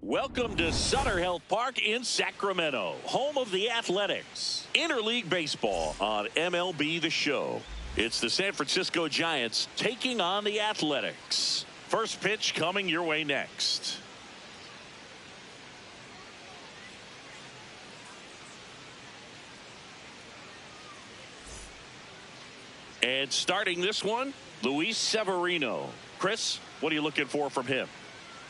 Welcome to Sutter Health Park in Sacramento, home of the Athletics. Interleague baseball on MLB The Show. It's the San Francisco Giants taking on the Athletics. First pitch coming your way next. And starting this one, Luis Severino. Chris, what are you looking for from him?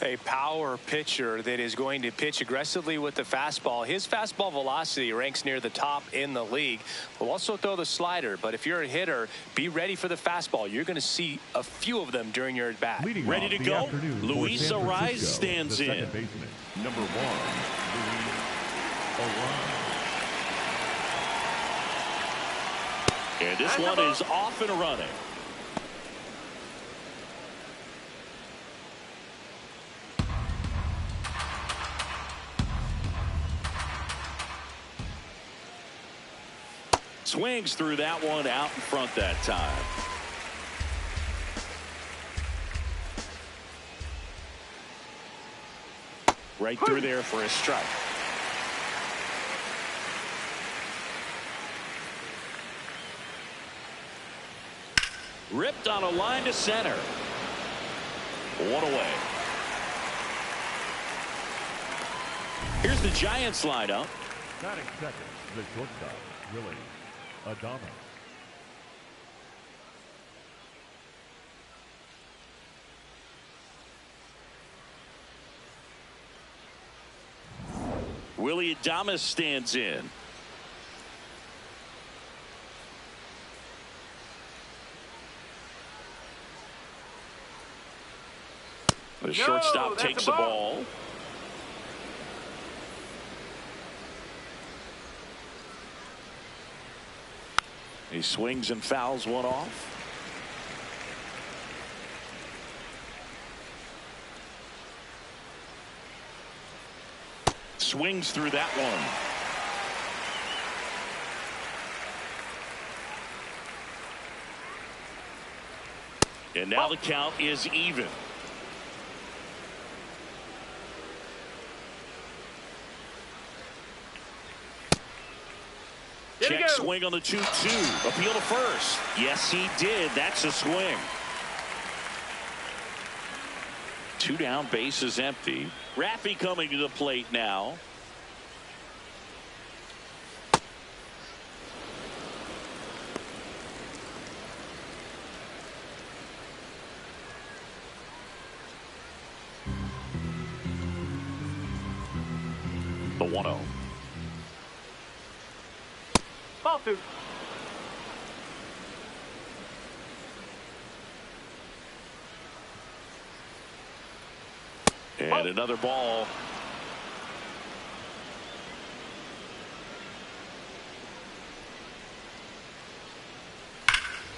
A power pitcher that is going to pitch aggressively with the fastball. His fastball velocity ranks near the top in the league. Will also throw the slider, but if you're a hitter, be ready for the fastball. You're going to see a few of them during your at bat. Ready to go? Luis Arise stands in. Baseman, number 1, Luis Arise. And this one is off and running. Swings through that one out in front that time. Right through there for a strike. Ripped on a line to center. One away. Here's the Giants lineup. Batting second, the shortstop, Willie Adames. Willie Adames stands in. The shortstop takes the ball. He swings and fouls one off. Swings through that one. And now the count is even. Check swing on the 2-2. Appeal to first. Yes, he did. That's a swing. 2 down, base is empty. Raffy coming to the plate now. The 1-0. Ball 2. And another ball.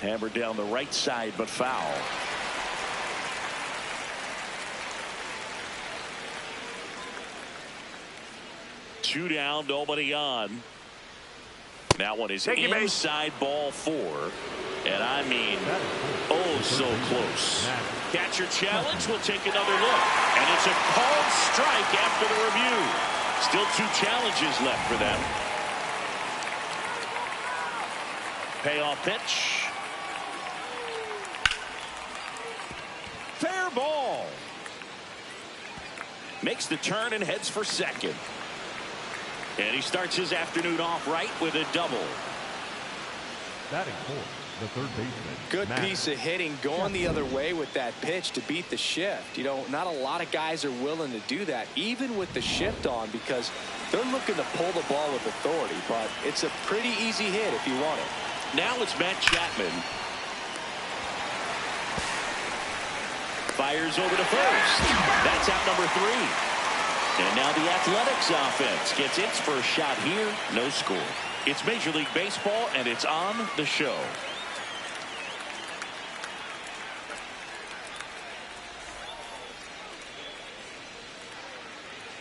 Hammered down the right side, but foul. Two down, nobody on. That one is inside ball 4. And I mean, oh, so close. Catcher challenge will take another look. And it's a called strike after the review. Still 2 challenges left for them. Payoff pitch. Fair ball. Makes the turn and heads for second. And he starts his afternoon off right with a double. Batting fourth, the third baseman. Good piece of hitting going the other way with that pitch to beat the shift. You know, not a lot of guys are willing to do that, even with the shift on, because they're looking to pull the ball with authority. But it's a pretty easy hit if you want it. Now it's Matt Chapman. Fires over to first. That's out number 3. And now the Athletics offense gets its first shot here. No score. It's Major League Baseball, and it's on the show.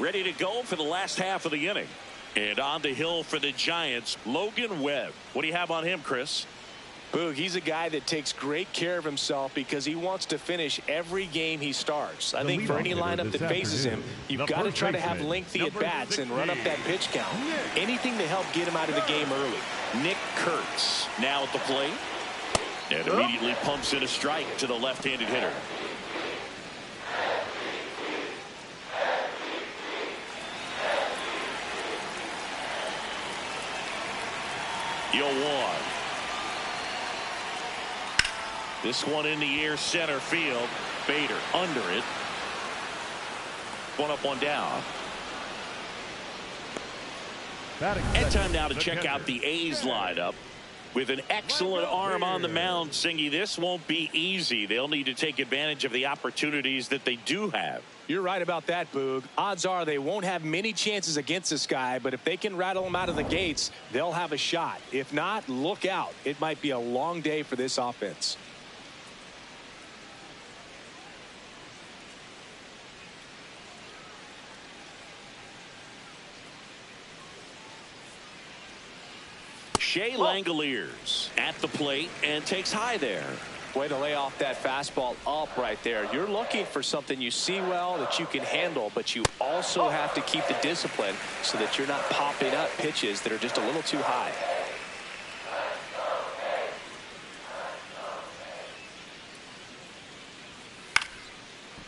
Ready to go for the last half of the inning. And on the hill for the Giants, Logan Webb. What do you have on him, Chris? Boog, he's a guy that takes great care of himself because he wants to finish every game he starts. I think for any lineup that faces him, you've got to try to have lengthy at-bats and run up that pitch count. Anything to help get him out of the game early. Nick Kurtz now at the plate. And immediately pumps in a strike to the left-handed hitter. Yo, one. This one in the air, center field. Bader under it. One up, one down. And time now to check out the A's lineup. With an excellent arm on the mound, Singy, this won't be easy. They'll need to take advantage of the opportunities that they do have. You're right about that, Boog. Odds are they won't have many chances against this guy, but if they can rattle him out of the gates, they'll have a shot. If not, look out. It might be a long day for this offense. Shea Langoliers at the plate and takes high there. Way to lay off that fastball up right there. You're looking for something you see well that you can handle, but you also have to keep the discipline so that you're not popping up pitches that are just a little too high.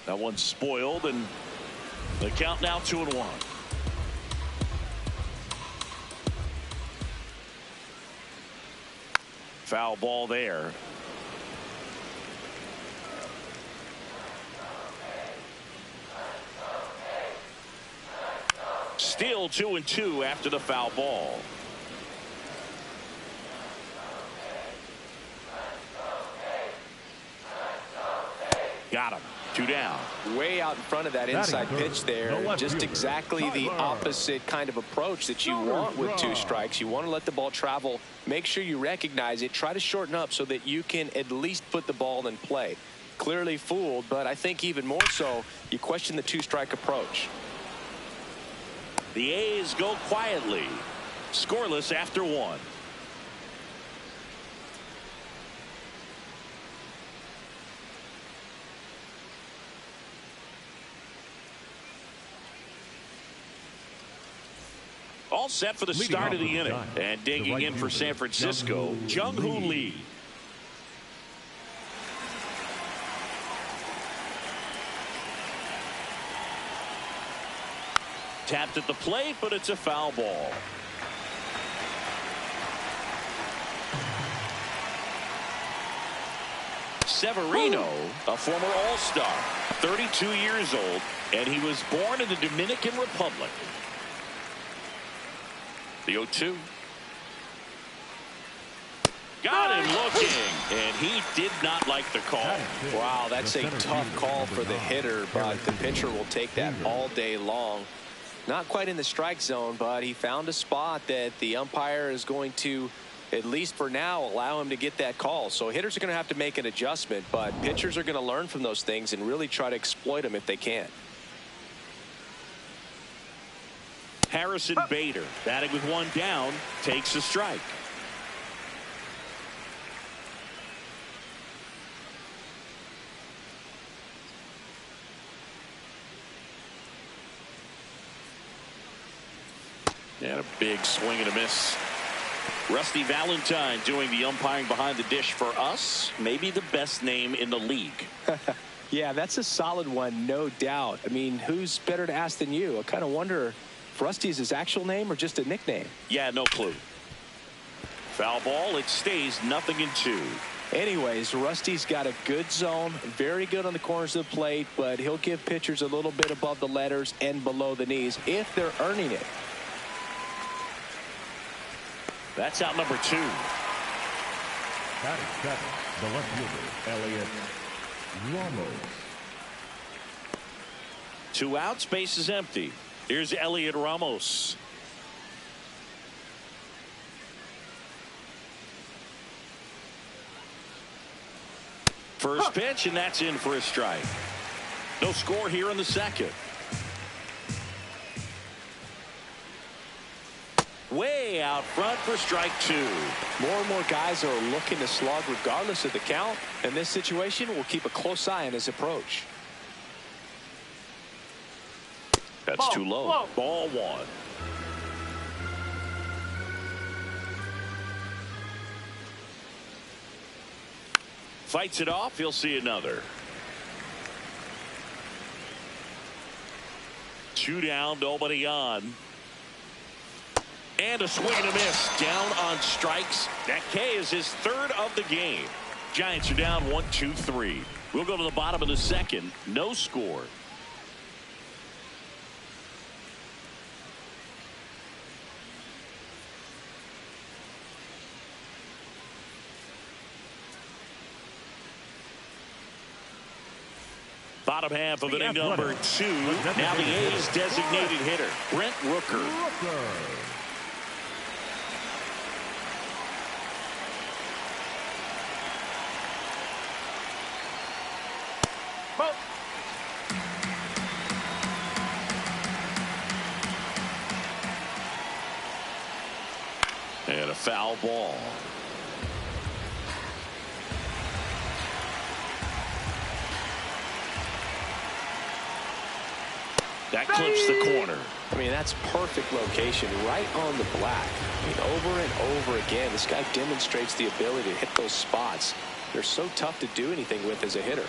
That one's spoiled, and the count now 2-1. Foul ball there. Still 2-2 after the foul ball. Got him. 2 down. Way out in front of that inside pitch there. Just exactly the opposite kind of approach that you want with 2 strikes. You want to let the ball travel. Make sure you recognize it. Try to shorten up so that you can at least put the ball in play. Clearly fooled, but I think even more so, you question the 2-strike approach. The A's go quietly. Scoreless after 1. All set for the start of the inning. And digging in for San Francisco, Jung-Hoo Lee. Tapped at the plate, but it's a foul ball. Severino, a former All-Star, 32 years old, and he was born in the Dominican Republic. The 0-2. Got him looking, and he did not like the call. Wow, that's a tough call for the hitter, but the pitcher will take that all day long. Not quite in the strike zone, but he found a spot that the umpire is going to, at least for now, allow him to get that call. So hitters are going to have to make an adjustment, but pitchers are going to learn from those things and really try to exploit them if they can. Harrison Bader, batting with 1 down, takes a strike. And a big swing and a miss. Rusty Valentine doing the umpiring behind the dish for us. Maybe the best name in the league. Yeah, that's a solid one, no doubt. I mean, who's better to ask than you? I kind of wonder if Rusty is his actual name or just a nickname. Yeah, no clue. Foul ball. It stays 0-2. Anyways, Rusty's got a good zone, very good on the corners of the plate, but he'll give pitchers a little bit above the letters and below the knees if they're earning it. That's out number 2. Batting second, the left fielder, Elliot Ramos. 2 outs, base is empty. Here's Elliot Ramos. First pitch, and that's in for a strike. No score here in the second. way out front for strike two. More and more guys are looking to slug regardless of the count. In this situation, we'll keep a close eye on his approach. That's too low. Ball one. Fights it off. He'll see another. 2 down, nobody on. And a swing and a miss. Down on strikes. That K is his third of the game. Giants are down 1-2-3. We'll go to the bottom of the second. No score. Bottom half of inning number 2. Now the A's designated hitter, Brent Rooker. And a foul ball. That clips the corner. I mean, that's perfect location right on the black. I mean, over and over again, this guy demonstrates the ability to hit those spots. They're so tough to do anything with as a hitter.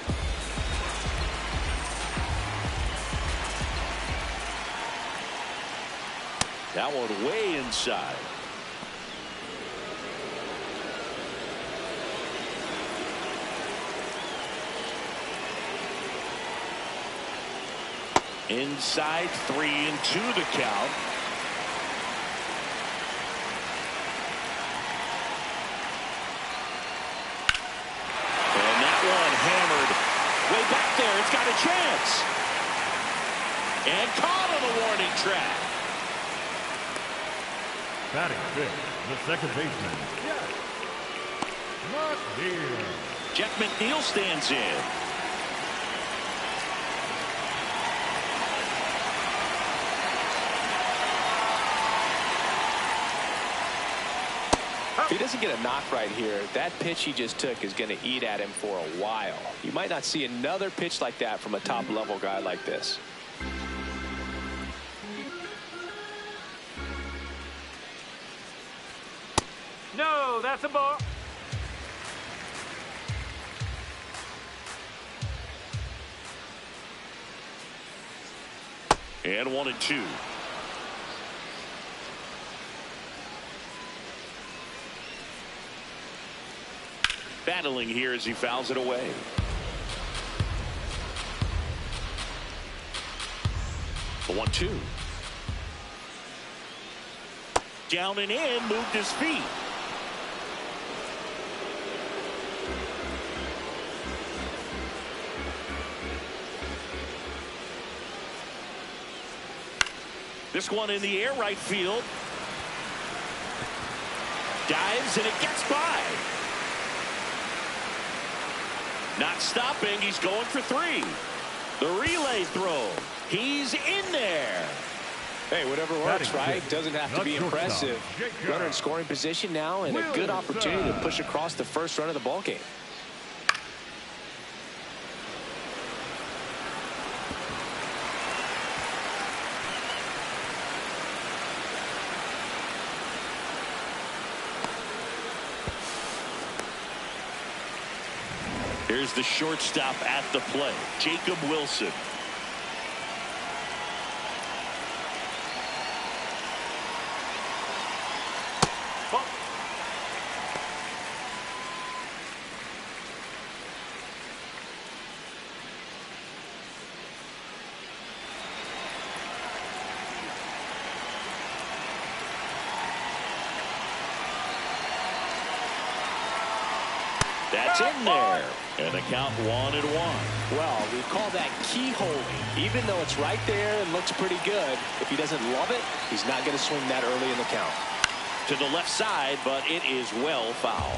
That one way inside. Inside, 3-2 the count. And that one hammered way back there. It's got a chance. And caught on the warning track. Batting fifth, the second baseman. Yes. McNeil. Jeff McNeil stands in. If he doesn't get a knock right here, that pitch he just took is going to eat at him for a while. You might not see another pitch like that from a top-level guy like this. No, that's a ball. And 1-2. Battling here as he fouls it away. The 1-2. Down and in, moved his feet. This one in the air, right field. Dives and it gets by. Not stopping. He's going for 3. The relay throw. He's in there. Hey, whatever works, right? Doesn't have to be impressive. Runner in scoring position now, and a good opportunity to push across the first run of the ballgame. Here's the shortstop at the plate, Jacob Wilson. That's in there. And the count 1-1. Well, we call that key holding. Even though it's right there and looks pretty good, if he doesn't love it, he's not going to swing that early in the count. To the left side, but it is well foul.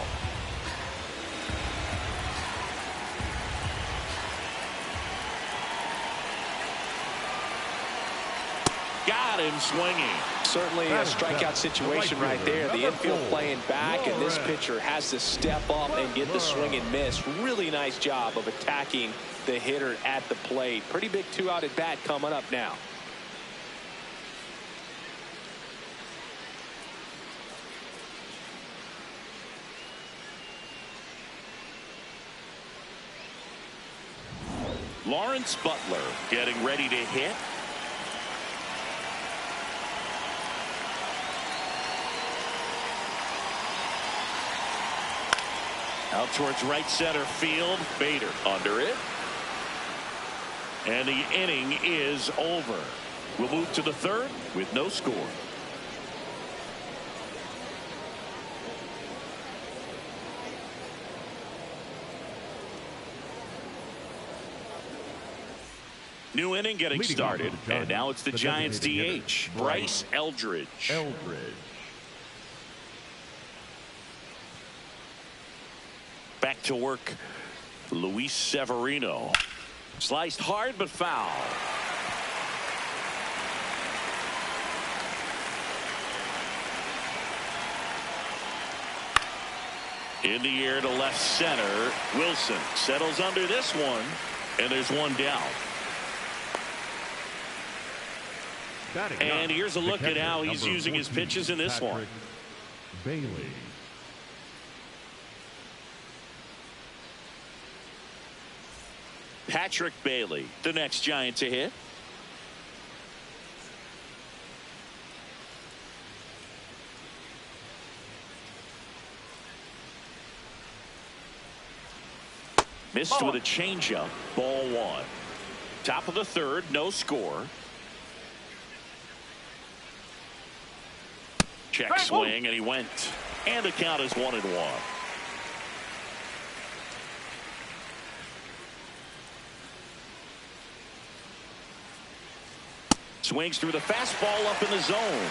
Got him swinging. certainly a strikeout situation right there. The infield playing back, and this pitcher has to step up and get the swing and miss. Really nice job of attacking the hitter at the plate. Pretty big 2-out at bat coming up now. Lawrence Butler getting ready to hit. Out towards right center field. Bader under it. And the inning is over. We'll move to the third with no score. New inning getting started, and now it's the Giants DH, Bryce Eldridge. Back to work, Luis Severino. Sliced hard but foul. In the air to left center. Wilson settles under this one, and there's one down. And here's a look at how he's using his pitches in this one. Bailey. Patrick Bailey, the next Giant to hit. Missed with a changeup. Ball one. Top of the third, no score. Check swing, and he went. And the count is 1-1. Swings through the fastball up in the zone.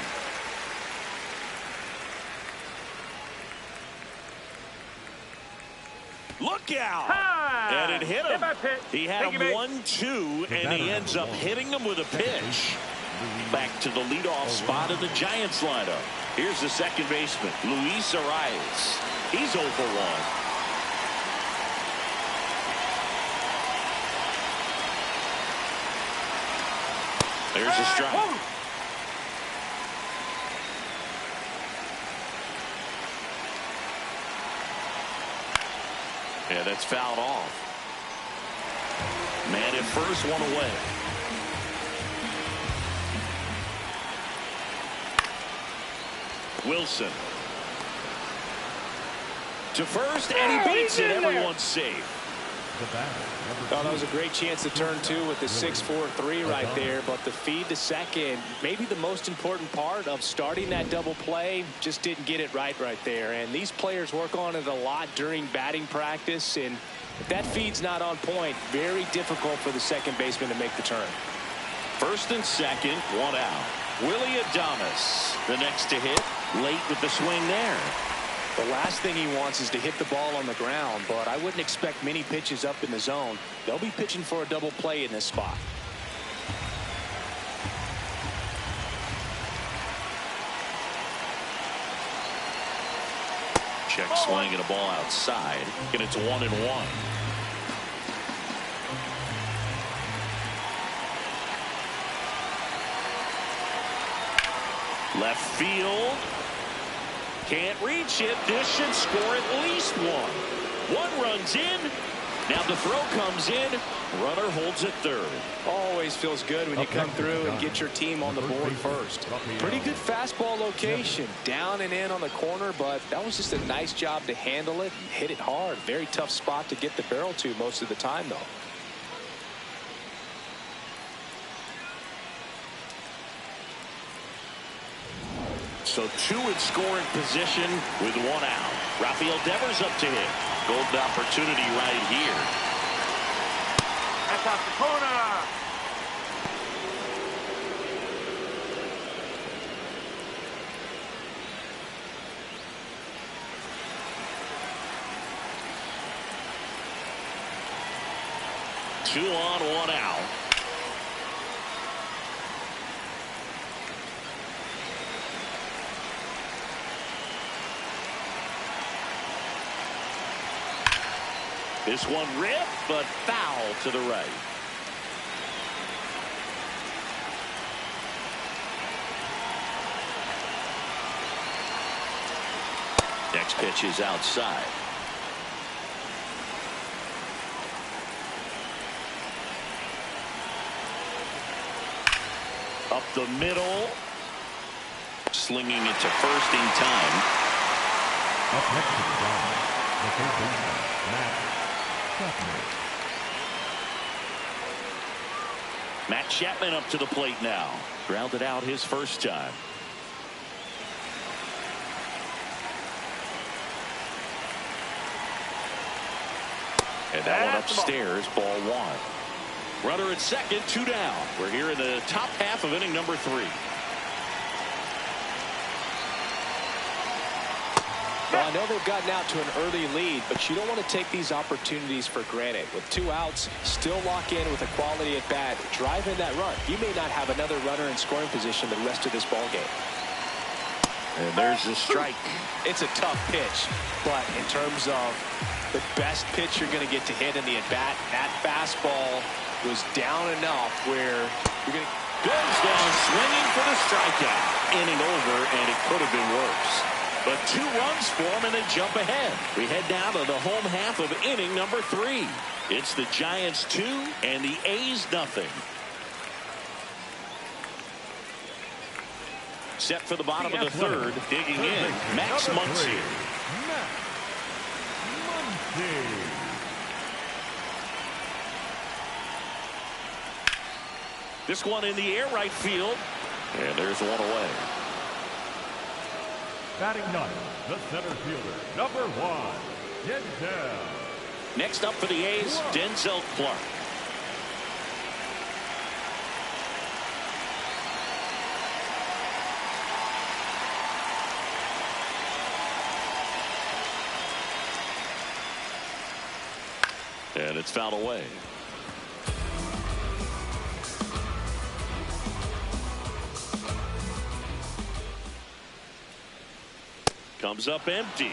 Look out! And it hit him. He had him 1-2, and he ends up hitting him with a pitch. Back to the leadoff spot in the Giants lineup. Here's the second baseman, Luis Arias. He's 0 for 1. There's a strike. Yeah, that's fouled off. Man at first, one away. Wilson to first, and he beats it. Everyone's safe. Oh, that was a great chance to turn two with the 6-4-3 right there, but the feed to second, maybe the most important part of starting that double play, just didn't get it right there. And these players work on it a lot during batting practice, and if that feed's not on point, very difficult for the second baseman to make the turn. First and second, one out. Willie Adames, the next to hit, late with the swing there. The last thing he wants is to hit the ball on the ground, but I wouldn't expect many pitches up in the zone. They'll be pitching for a double play in this spot. Check swing and a ball outside, and it's 1-1. Left field. Can't reach it. This should score at least one. One runs in. Now the throw comes in. Runner holds at third. Always feels good when you come through and get your team on the board first. Pretty good fastball location. Down and in on the corner, but that was just a nice job to handle it and hit it hard. Very tough spot to get the barrel to most of the time, though. So two in scoring position with one out. Rafael Devers up to hit. Golden opportunity right here. That's off the corner. Two on, one out. This one ripped, but foul to the right. Next pitch is outside. Up the middle. Slinging it to first in time. Up next to the ground, the third baseman, Matt Chapman up to the plate now. Grounded out his first time. And that one upstairs, ball one. Runner at second, 2 down. We're here in the top half of inning number 3. Well, I know they've gotten out to an early lead, but you don't want to take these opportunities for granted. With 2 outs, still lock in with a quality at bat, drive in that run. You may not have another runner in scoring position the rest of this ball game. And there's the strike. It's a tough pitch, but in terms of the best pitch you're going to get to hit in the at-bat, that fastball was down enough where you're going to... Goes down swinging for the strikeout. Inning over, and it could have been worse. But 2 runs for them, and they jump ahead. We head down to the home half of inning number 3. It's the Giants 2 and the A's nothing. Set for the bottom of the third. Digging in, Max Muncy. This one in the air right field. And there's one away. Batting ninth, the center fielder, number 1, Denzel. Next up for the A's, Denzel Clark. And it's fouled away. Comes up empty.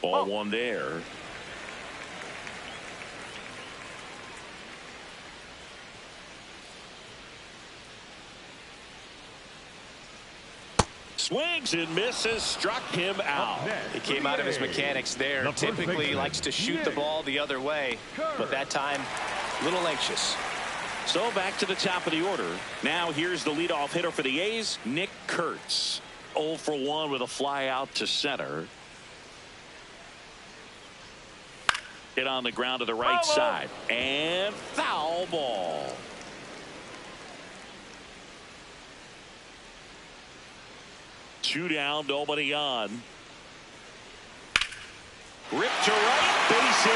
Ball one there. Swings and misses, struck him out. He came out of his mechanics there. Typically likes to shoot the ball the other way, but that time a little anxious. So back to the top of the order. Now here's the leadoff hitter for the A's, Nick Kurtz. 0 for 1 with a fly out to center. Hit on the ground to the right side. And foul ball. Two down, nobody on. Ripped to right, base hit.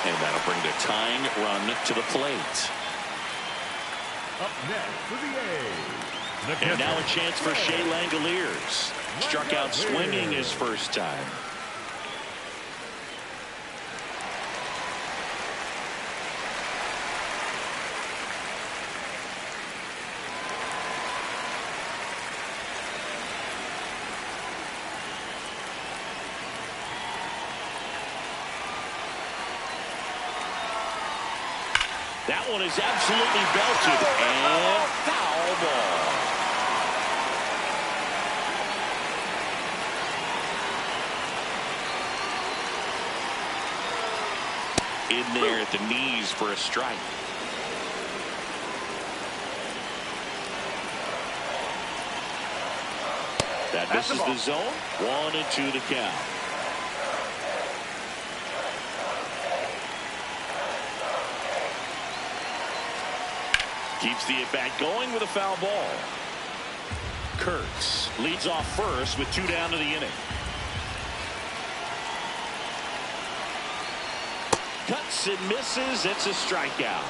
And that'll bring the tying run to the plate. Up next for the A's. And now a chance for Shea Langoliers. Struck out swinging his first time. That one is absolutely belted, and foul ball. In there at the knees for a strike. That misses the zone. 1-2 to count. Keeps the at-bat going with a foul ball. Kurtz leads off first with 2 down to the inning. Cuts and misses. It's a strikeout.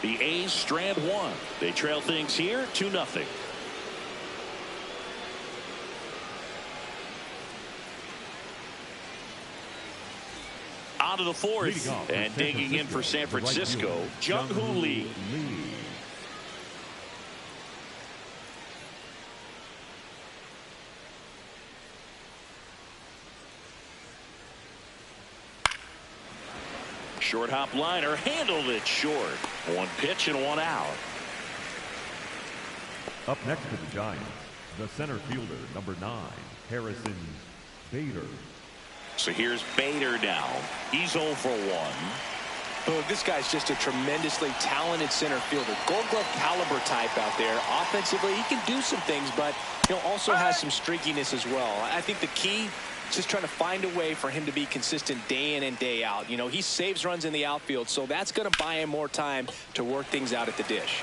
The A's strand 1. They trail things here 2-0. On to the fourth, and digging in for San Francisco, Jung-Hoo Lee. Short hop liner, handled it short. One pitch and one out. Up next for the Giants, the center fielder, number 9, Harrison Bader. So here's Bader now. He's 0 for 1. Look, this guy's just a tremendously talented center fielder. Gold Glove caliber type out there. Offensively, he can do some things, but also has some streakiness as well. I think the key is just trying to find a way for him to be consistent day in and day out. He saves runs in the outfield, so that's going to buy him more time to work things out at the dish.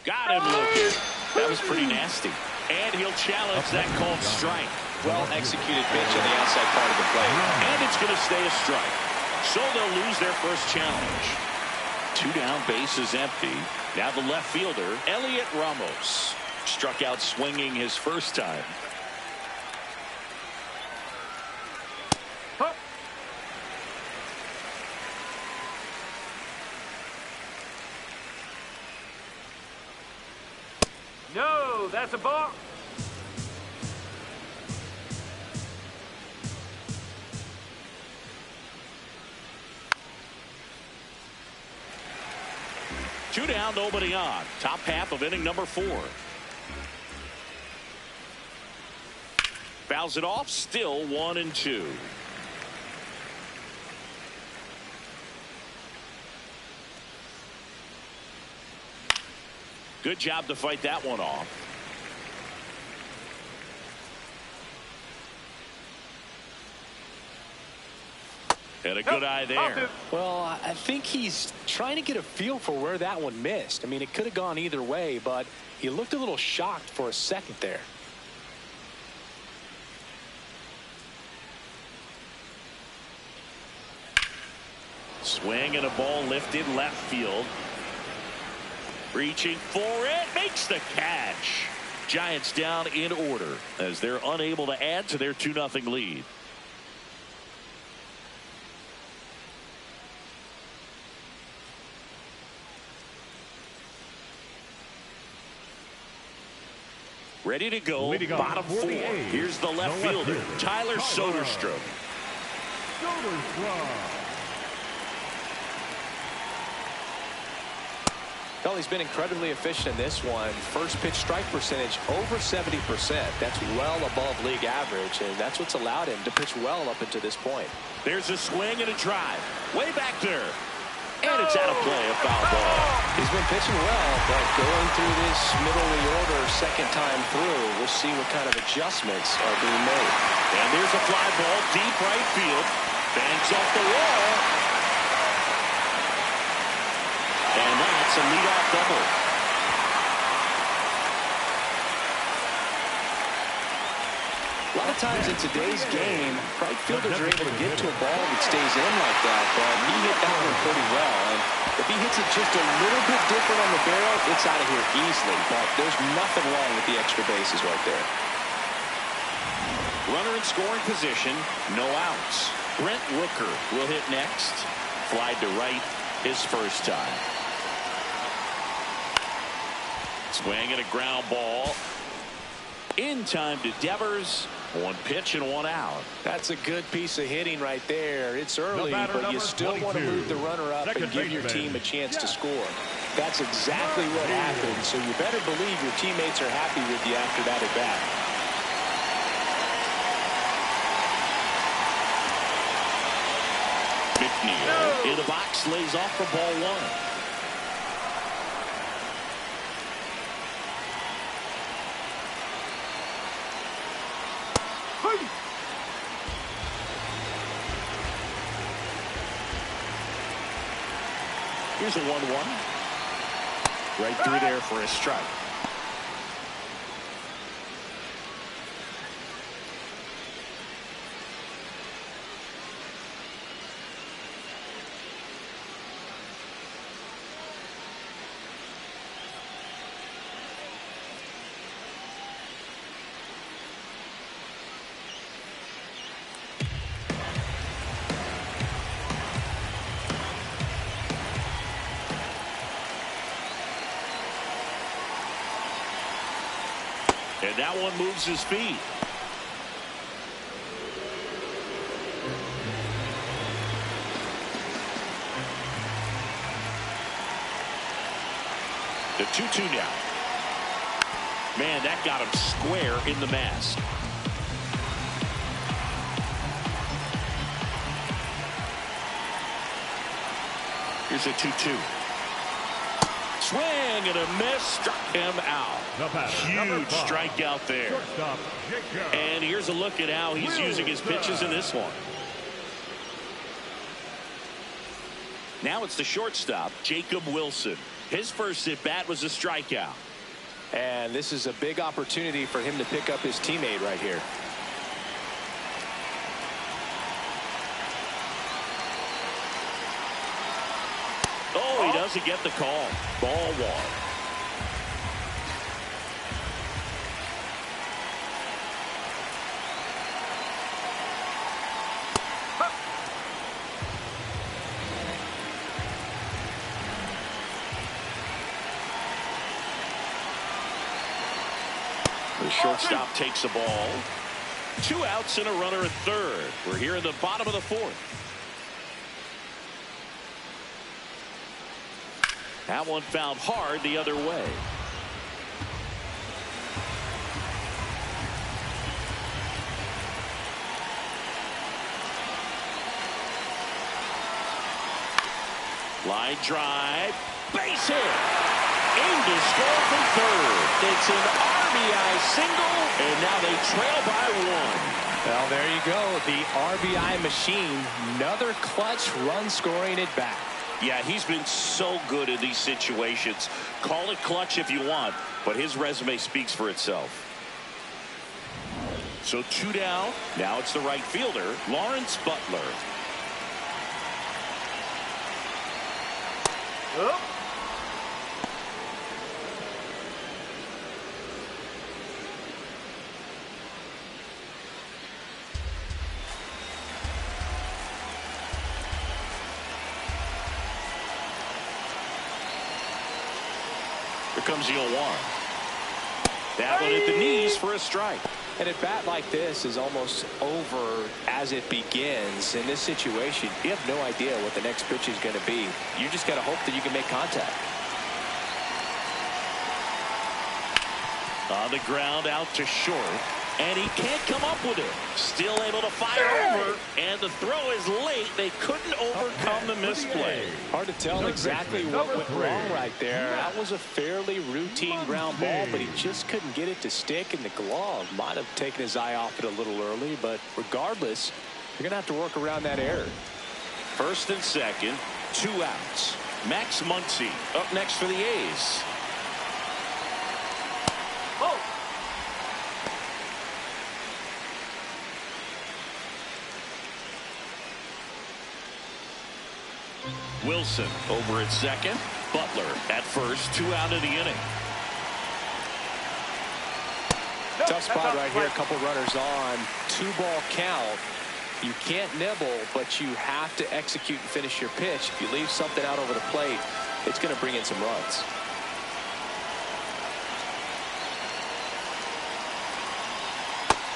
Got him looking. That was pretty nasty. And he'll challenge that called strike. Well executed pitch on the outside part of the plate. And it's going to stay a strike. So they'll lose their first challenge. 2 down, bases empty. Now the left fielder, Elliot Ramos. Struck out swinging his first time. No, that's a ball. Two down, nobody on. Top half of inning number 4. Fouls it off, still 1-2. Good job to fight that one off. And a good eye there. Well, I think he's trying to get a feel for where that one missed. I mean, it could have gone either way, but he looked a little shocked for a second there. Swing and a ball lifted left field. Reaching for it, makes the catch. Giants down in order as they're unable to add to their 2-0 lead. Ready to go, bottom 4. Here's the left fielder, Tyler Soderstrom. Well, he's been incredibly efficient in this one. First pitch strike percentage over 70%. That's well above league average, and that's what's allowed him to pitch well up until this point. There's a swing and a drive. Way back there. And it's out of play, a foul ball. He's been pitching well, but going through this middle of the order second time through, we'll see what kind of adjustments are being made. And there's a fly ball deep right field. Bangs off the wall. And that's a leadoff double. A lot of times in today's game, right fielders are able to get to a ball that stays in like that, but he hit that one pretty well. And if he hits it just a little bit different on the barrel, it's out of here easily. But there's nothing wrong with the extra bases right there. Runner in scoring position, no outs. Brent Rooker will hit next. Flied to right his first time. Swing and a ground ball. In time to Devers. 1 pitch and 1 out. That's a good piece of hitting right there. It's early, but you still want to move the runner up and give your team a chance to score. That's exactly what happened, so you better believe your teammates are happy with you after that at bat. McNeil in the box, lays off for ball 1. Here's a 1-1. Right through there for a strike. that one moves his feet. The 2-2 now. Man, that got him square in the mask. Here's a 2-2. Swing and a miss, struck him out. Huge strikeout there. And here's a look at how he's using his pitches in this one. Now it's the shortstop, Jacob Wilson. His first at bat was a strikeout. And this is a big opportunity for him to pick up his teammate right here. Oh, he doesn't get the call. Ball one. The shortstop takes the ball. 2 outs and a runner at third. We're here in the bottom of the fourth. That one found hard the other way. Line drive. Base hit. Aimed to score from third. It's an RBI single, and now they trail by 1. Well, there you go. The RBI machine. Another clutch run scoring at bat. Yeah, he's been so good in these situations. Call it clutch if you want, but his resume speaks for itself. So 2 down. Now it's the right fielder, Lawrence Butler. Oh. Here comes the 0-1. That one at the knees for a strike. And a bat like this is almost over as it begins. In this situation, you have no idea what the next pitch is going to be. You just got to hope that you can make contact. On the ground out to short. And he can't come up with it. Still able to fire over. And the throw is late. They couldn't overcome the misplay. Hard to tell exactly what went wrong right there. That was a fairly routine ground ball, but he just couldn't get it to stick, and the glove might have taken his eye off it a little early. But regardless, you're going to have to work around that error. First and second, 2 outs. Max Muncy up next for the A's. Wilson over at second. Butler at first. 2 out of the inning. Tough spot right here. A couple runners on. 2-ball count. You can't nibble, but you have to execute and finish your pitch. If you leave something out over the plate, it's going to bring in some runs.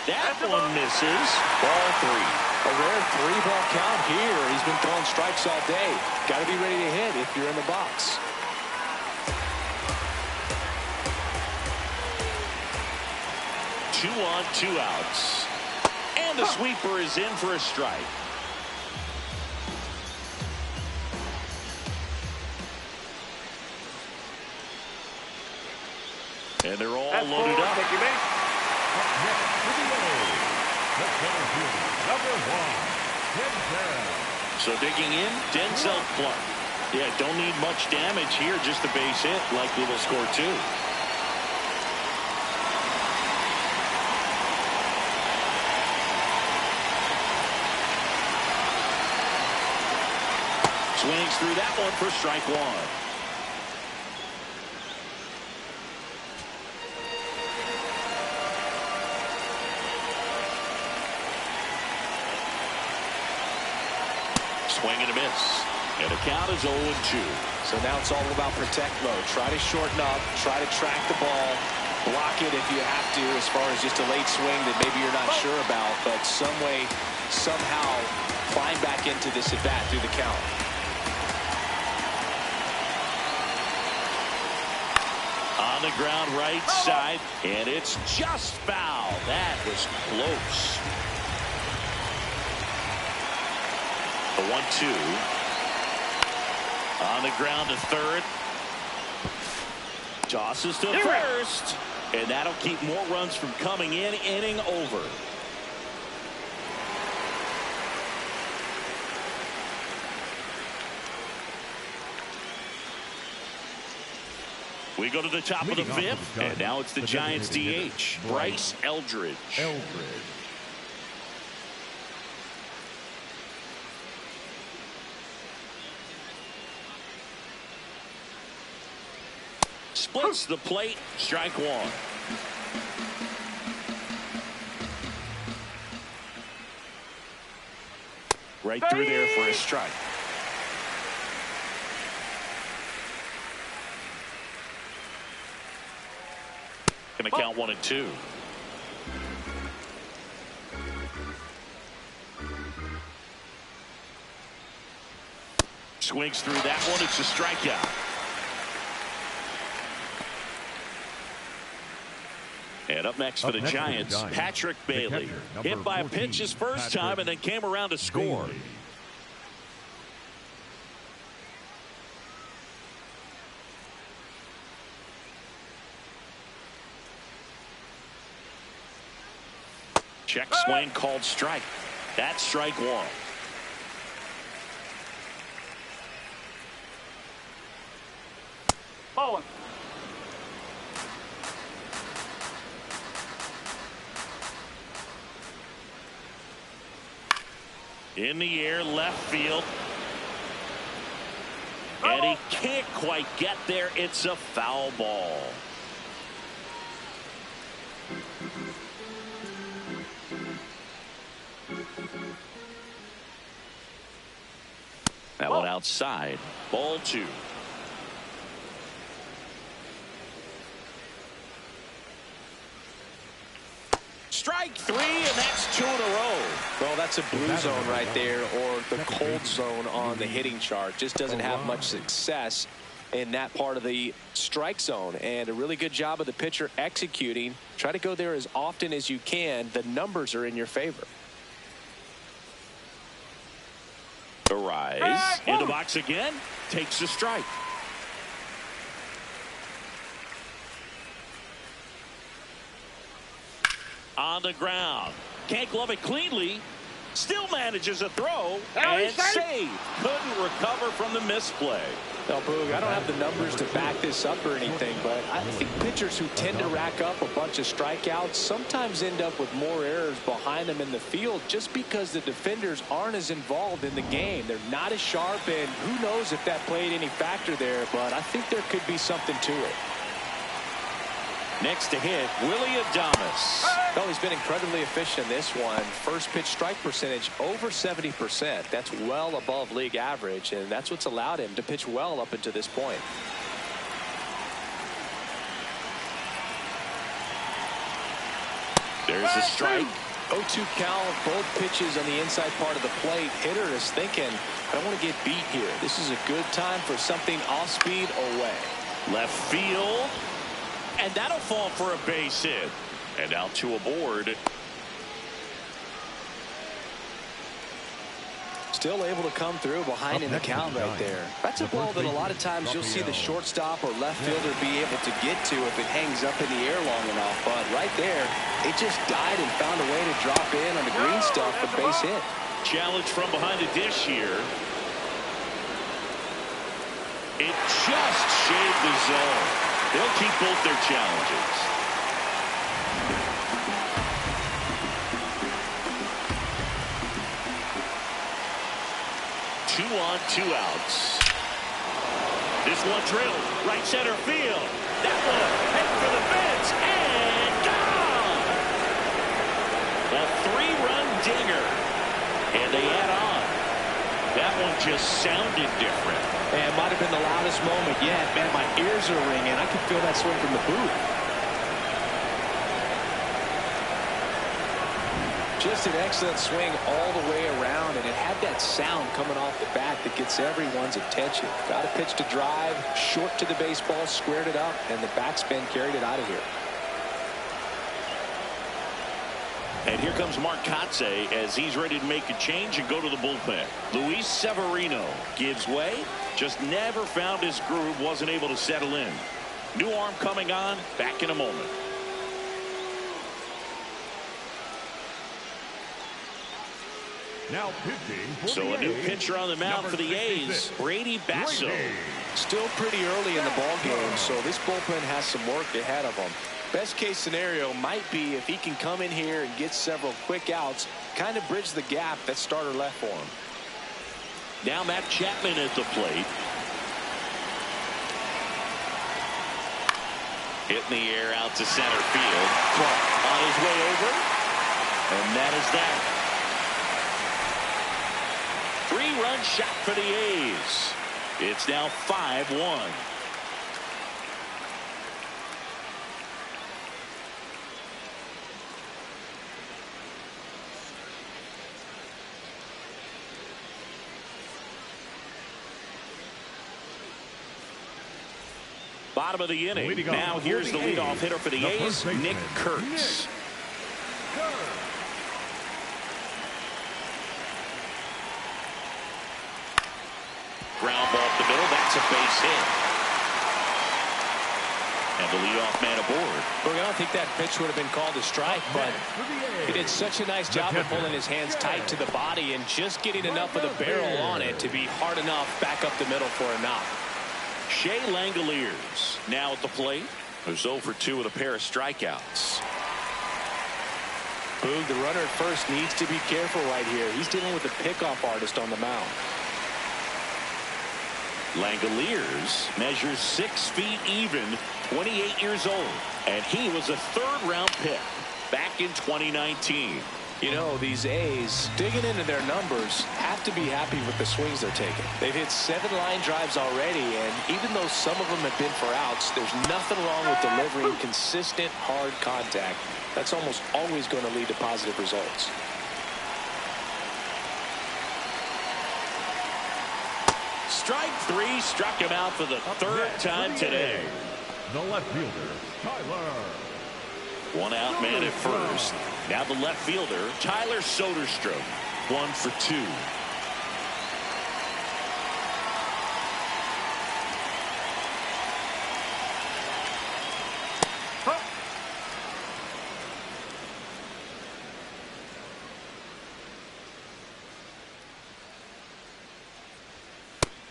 That one misses. Ball 3. A rare 3-ball count here. He's been throwing strikes all day. Got to be ready to hit if you're in the box. Two on, 2 outs. And the sweeper is in for a strike. And they're all loaded up. Up next for the A's, the center fielder, number 1, Denzel. So digging in, Denzel Clark. Yeah, don't need much damage here, just a base hit. Likely will score 2. Swings through that one for strike 1. Swing and a miss. And the count is 0-2. So now it's all about protect mode. Try to shorten up. Try to track the ball. block it if you have to, as far as just a late swing that maybe you're not sure about, but some way, somehow climb back into this at bat through the count. On the ground right side, and it's just foul. That was close. The 1-2. On the ground to third. Tosses to first. And that'll keep more runs from coming in. Inning over. We go to the top of the fifth, and now it's the Giants DH, Bryce Eldridge. Splits the plate, strike one. Right through there for a strike. Going to count 1-2. Swings through that one. It's a strikeout. And up next for the Giants, Patrick Bailey. Hit by a pitch his first time and then came around to score. Check swing called strike. That's strike one. Ball. In the air, left field. And he can't quite get there. It's a foul ball. That one outside. Ball two. Strike three, and that's two in a row. Well, that's a blue zone right there, or the cold zone on the hitting chart. Just doesn't have much success in that part of the strike zone. And a really good job of the pitcher executing. Try to go there as often as you can. The numbers are in your favor. Arise in the box again, takes a strike. On the ground, can't glove it cleanly, still manages a throw and save. Couldn't recover from the misplay. Now, Boog, I don't have the numbers to back this up or anything, but I think pitchers who tend to rack up a bunch of strikeouts sometimes end up with more errors behind them in the field just because the defenders aren't as involved in the game. They're not as sharp, and who knows if that played any factor there, but I think there could be something to it. Next to hit, Willie Adames. Well, he's been incredibly efficient in this one. First pitch strike percentage over 70%. That's well above league average, and that's what's allowed him to pitch well up until this point. There's a strike. 0-2 count, both pitches on the inside part of the plate. Hitter is thinking, I don't want to get beat here. This is a good time for something off speed away. Left field. And that'll fall for a base hit. And out to a board. Still able to come through behind in the count right there. That's a ball that a lot of times you'll see the shortstop or left fielder be able to get to if it hangs up in the air long enough. But right there, it just died and found a way to drop in on the green stuff for base hit. Challenge from behind the dish here. It just shaved the zone. They'll keep both their challenges. Two on, two outs. This one drilled right center field. That one heading for the fence and gone. A three-run dinger, and they add on. That one just sounded different. And it might have been the loudest moment yet. Man, my ears are ringing. I can feel that swing from the booth. Just an excellent swing all the way around, and it had that sound coming off the bat that gets everyone's attention. Got a pitch to drive, short to the baseball, squared it up, and the backspin carried it out of here. And here comes Mark Kotsay as he's ready to make a change and go to the bullpen. Luis Severino gives way. Just never found his groove, wasn't able to settle in. New arm coming on, back in a moment. Now pitching for So a new pitcher on the mound for the A's, Brady Basso. Still pretty early in the ball game, so this bullpen has some work ahead of them. Best case scenario might be if he can come in here and get several quick outs, kind of bridge the gap that starter left for him. Now Matt Chapman at the plate. Hitting the air out to center field. Clark on his way over. And that is that. 3-run shot for the A's. It's now 5-1. Bottom of the inning. Now here's the leadoff hitter for the A's, Nick Kurtz. Ground ball up the middle. That's a base hit. And the leadoff man aboard. Look, I don't think that pitch would have been called a strike, but he did such a nice job of pulling his hands tight to the body and just getting enough of the barrel on it to be hard enough back up the middle for a knock. Shea Langoliers now at the plate. Who's 0 for 2 with a pair of strikeouts. Boog, the runner at first needs to be careful right here. He's dealing with a pickoff artist on the mound. Langoliers measures 6 feet even, 28 years old, and he was a 3rd-round pick back in 2019. You know, these A's, digging into their numbers, have to be happy with the swings they're taking. They've hit 7 line drives already, and even though some of them have been for outs, there's nothing wrong with delivering consistent, hard contact. That's almost always going to lead to positive results. Strike 3, struck him out for the 3rd time today. The left fielder, Tyler. 1 out man at first. Now the left fielder, Tyler Soderstrom, 1 for 2.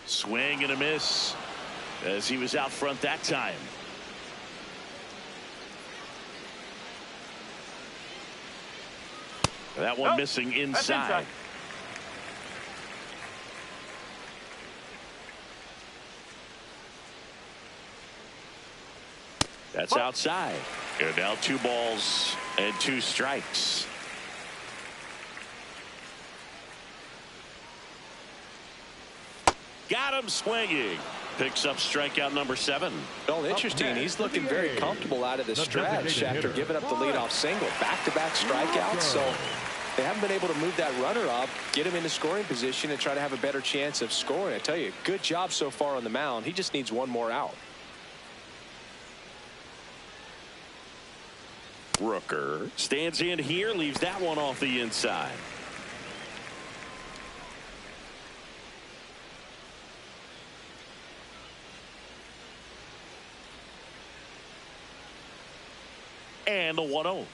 Swing and a miss as he was out front that time. That one missing inside. That's outside. And now 2 balls and 2 strikes. Got him swinging. Picks up strikeout number 7. Well, interesting. He's looking very comfortable out of the stretch after giving up the leadoff single. Back-to-back strikeouts. So they haven't been able to move that runner up, get him into scoring position, and try to have a better chance of scoring. I tell you, good job so far on the mound. He just needs 1 more out. Rooker stands in here, leaves that one off the inside. And the 1-0.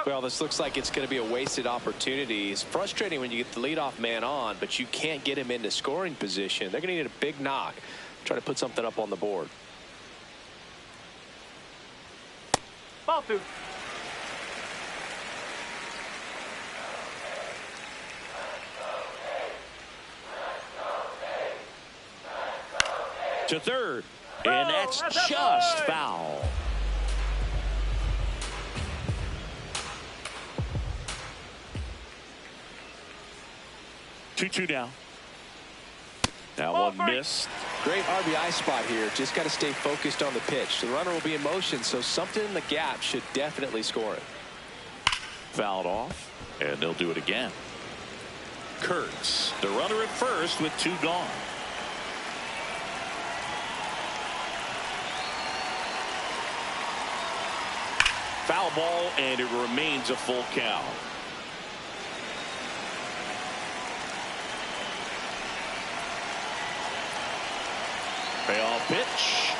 Well, this looks like it's going to be a wasted opportunity. It's frustrating when you get the leadoff man on, but you can't get him into scoring position. They're going to need a big knock. Try to put something up on the board. Ball 2. To third. And that's just foul. Two now. That one missed. Great RBI spot here. Just got to stay focused on the pitch. The runner will be in motion, so something in the gap should definitely score it. Fouled off, and they'll do it again. Kurtz, the runner at first with 2 gone. Foul ball, and it remains a full count. Payoff pitch.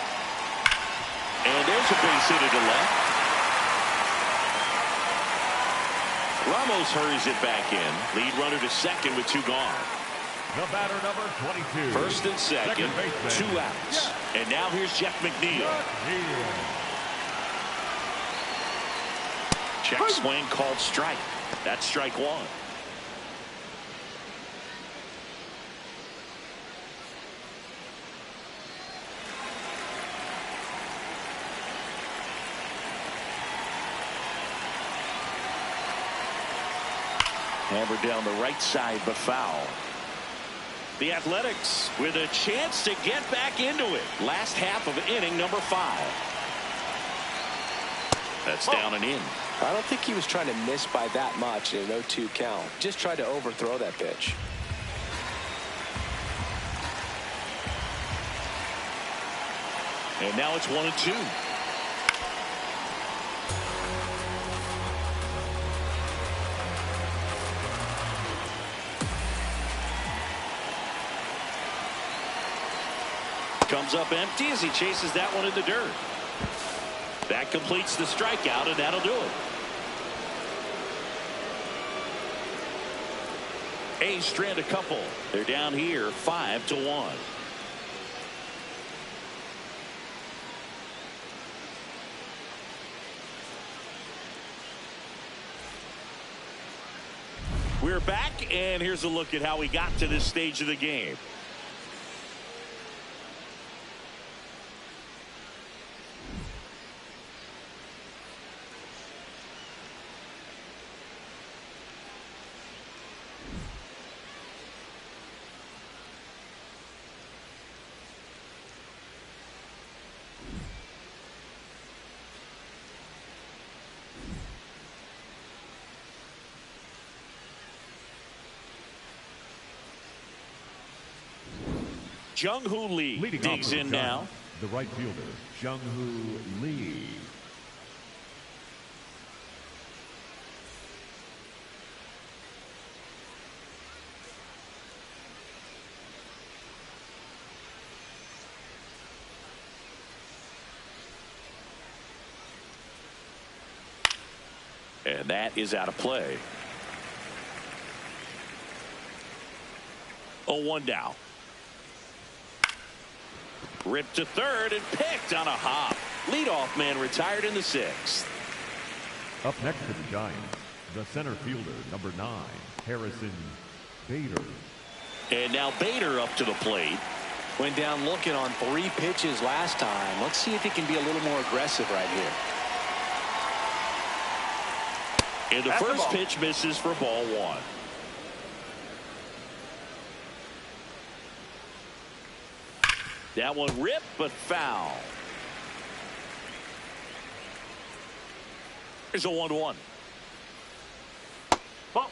And there's a base hit to left. Ramos hurries it back in. Lead runner to second with 2 gone. The batter, number 22. First and second 2 outs. And now here's Jeff McNeil. Check swing called strike. That's strike 1. Hammered down the right side, but foul. The Athletics with a chance to get back into it. Last half of inning number 5. That's down and in. I don't think he was trying to miss by that much in an 0-2 count. Just tried to overthrow that pitch. And now it's 1-2. Comes up empty as he chases that one in the dirt. That completes the strikeout, and that'll do it. A's strand a couple. They're down here 5-1. We're back, and here's a look at how we got to this stage of the game. Jung-Hoo Lee digs in now. The right fielder, Jung-Hoo Lee. And that is out of play. 0-1 down. Ripped to third and picked on a hop. Leadoff man retired in the 6th. Up next to the Giants, the center fielder, number 9, Harrison Bader. And now Bader up to the plate. Went down looking on 3 pitches last time. Let's see if he can be a little more aggressive right here. And the first pitch misses for ball 1. That one ripped, but foul. Here's a 1-1. Ball.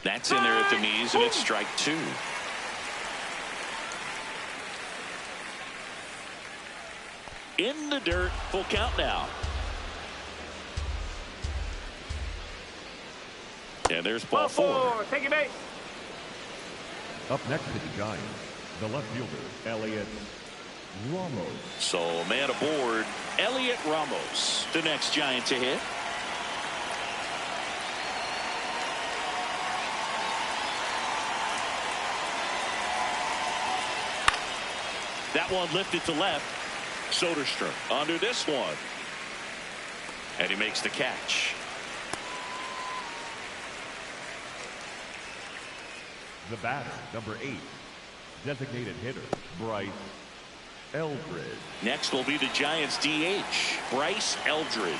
That's in there at the knees, and it's strike 2. In the dirt, full count now. And there's ball 4. Take your base. Up next to the Giants, the left fielder, Elliot Ramos. So man aboard, Elliot Ramos, the next Giant to hit. That one lifted to left. Soderstrom under this one. And he makes the catch. The batter, number 8, designated hitter, Bryce Eldridge. Next will be the Giants DH, Bryce Eldridge.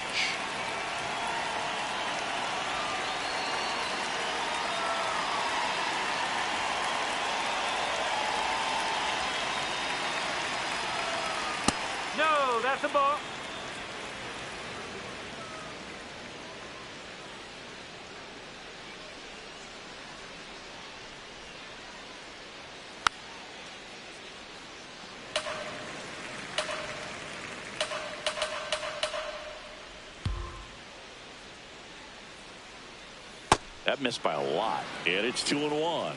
No, that's a ball. That missed by a lot, and it's 2-1.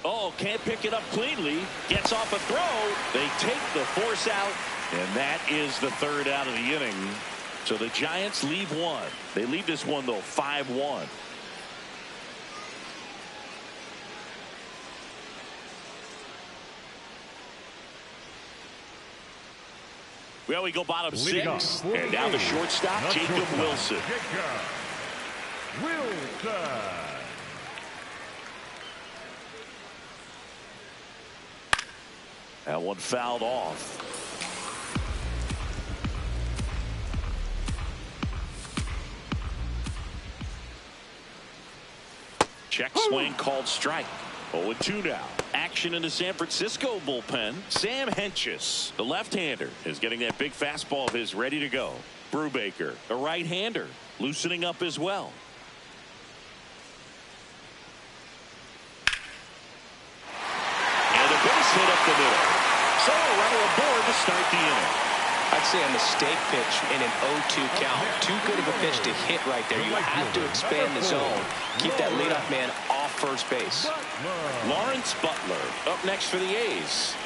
Oh, can't pick it up cleanly. Gets off a throw. They take the force out, and that is the third out of the inning. So the Giants leave one. They lead this one, though, 5-1. Well, we go bottom six, and now the shortstop, Jacob Wilson. That one fouled off. Check swing called strike. 0-2 now. Action in the San Francisco bullpen. Sam Hentges, the left-hander, is getting that big fastball of his ready to go. Brubaker, a right-hander, loosening up as well. And a base hit up the middle. So a runner aboard to start the inning. I'd say a mistake pitch in an 0-2 count. Too good of a pitch to hit right there. You have to expand the zone. Keep that leadoff man off first base. Lawrence Butler up next for the A's.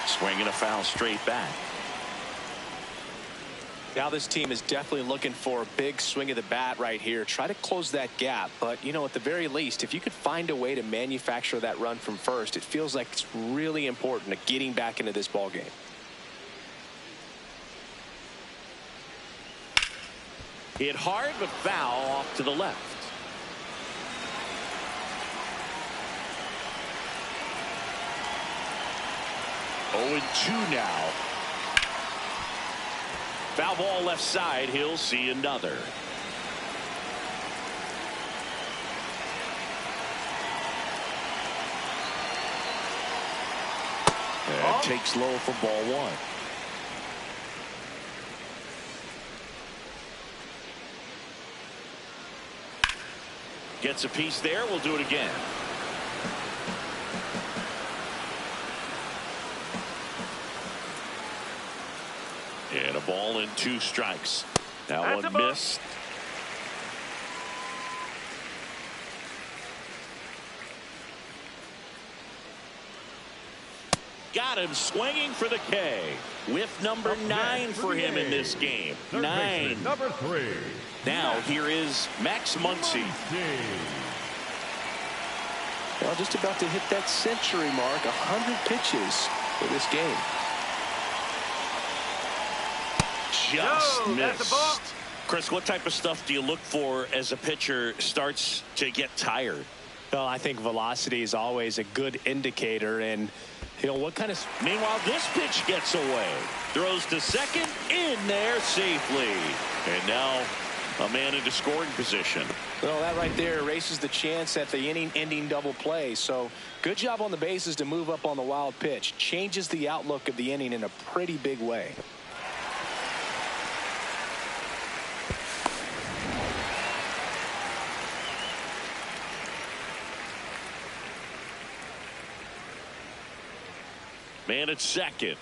Swinging a foul straight back. Now this team is definitely looking for a big swing of the bat right here. Try to close that gap. But, you know, at the very least, if you could find a way to manufacture that run from first, it feels like it's really important to getting back into this ball game. Hit hard, but foul off to the left. Oh, 2 now. Foul ball left side. He'll see another. And takes low for ball 1. Gets a piece there. We'll do it again. And a ball and 2 strikes. That one missed. Got him swinging for the K. Whiff number 9 for him in this game. 9. Number 3. Now here is Max Muncy. Well, just about to hit that century mark. 100 pitches for this game. Just missed. Chris, what type of stuff do you look for as a pitcher starts to get tired? Well, I think velocity is always a good indicator, and you know what kind of. Meanwhile, this pitch gets away. Throws to second, in there safely. And now a man into scoring position. Well, that right there erases the chance at the inning-ending double play. So good job on the bases to move up on the wild pitch. Changes the outlook of the inning in a pretty big way. Man at second.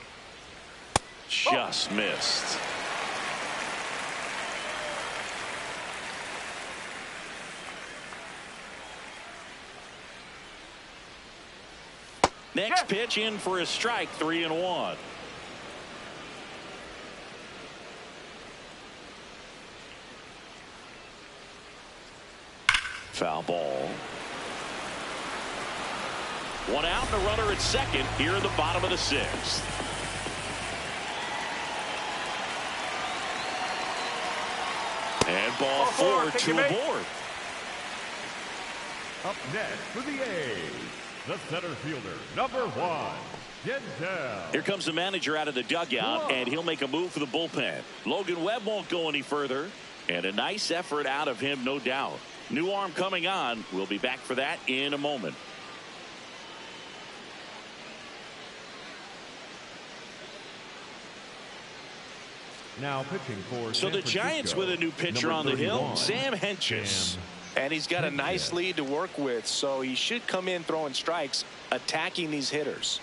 Just missed. Next pitch in for a strike. 3-1. Foul ball. 1 out and a runner at second here in the bottom of the 6th. And ball 4, 2 aboard. Up next for the A's, the center fielder, number 1, Denzel. Here comes the manager out of the dugout, and he'll make a move for the bullpen. Logan Webb won't go any further. And a nice effort out of him, no doubt. New arm coming on. We'll be back for that in a moment. Now pitching for So the Giants with a new pitcher on the hill, Sam Hentges. And he's got a nice lead to work with, so he should come in throwing strikes, attacking these hitters.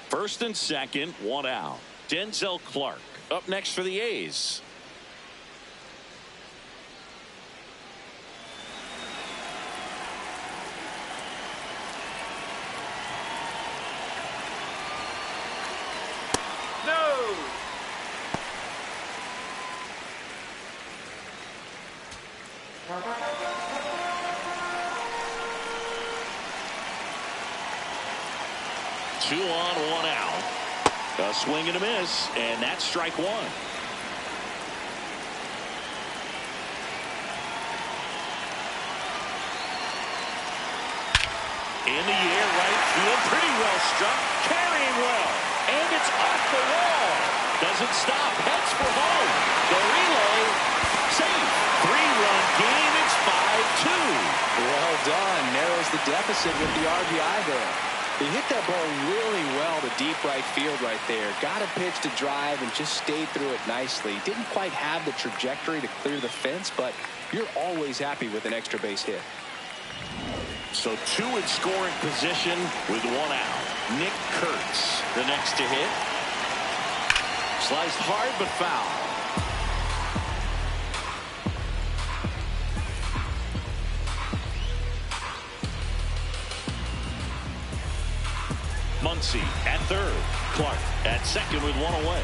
First and second, one out. Denzel Clark up next for the A's. No. Two on, one out. A swing and a miss, and that's strike one. In the air, right field, pretty well struck, carrying well, and it's off the wall. Doesn't stop, heads for home. The relay, safe. Three-run game, it's 5-2. Well done. Narrows the deficit with the RBI there. He hit that ball really well to deep right field right there. Got a pitch to drive and just stayed through it nicely. Didn't quite have the trajectory to clear the fence, but you're always happy with an extra base hit. So two in scoring position with one out. Nick Kurtz, the next to hit. Sliced hard but foul. Muncy at third. Clark at second with one away.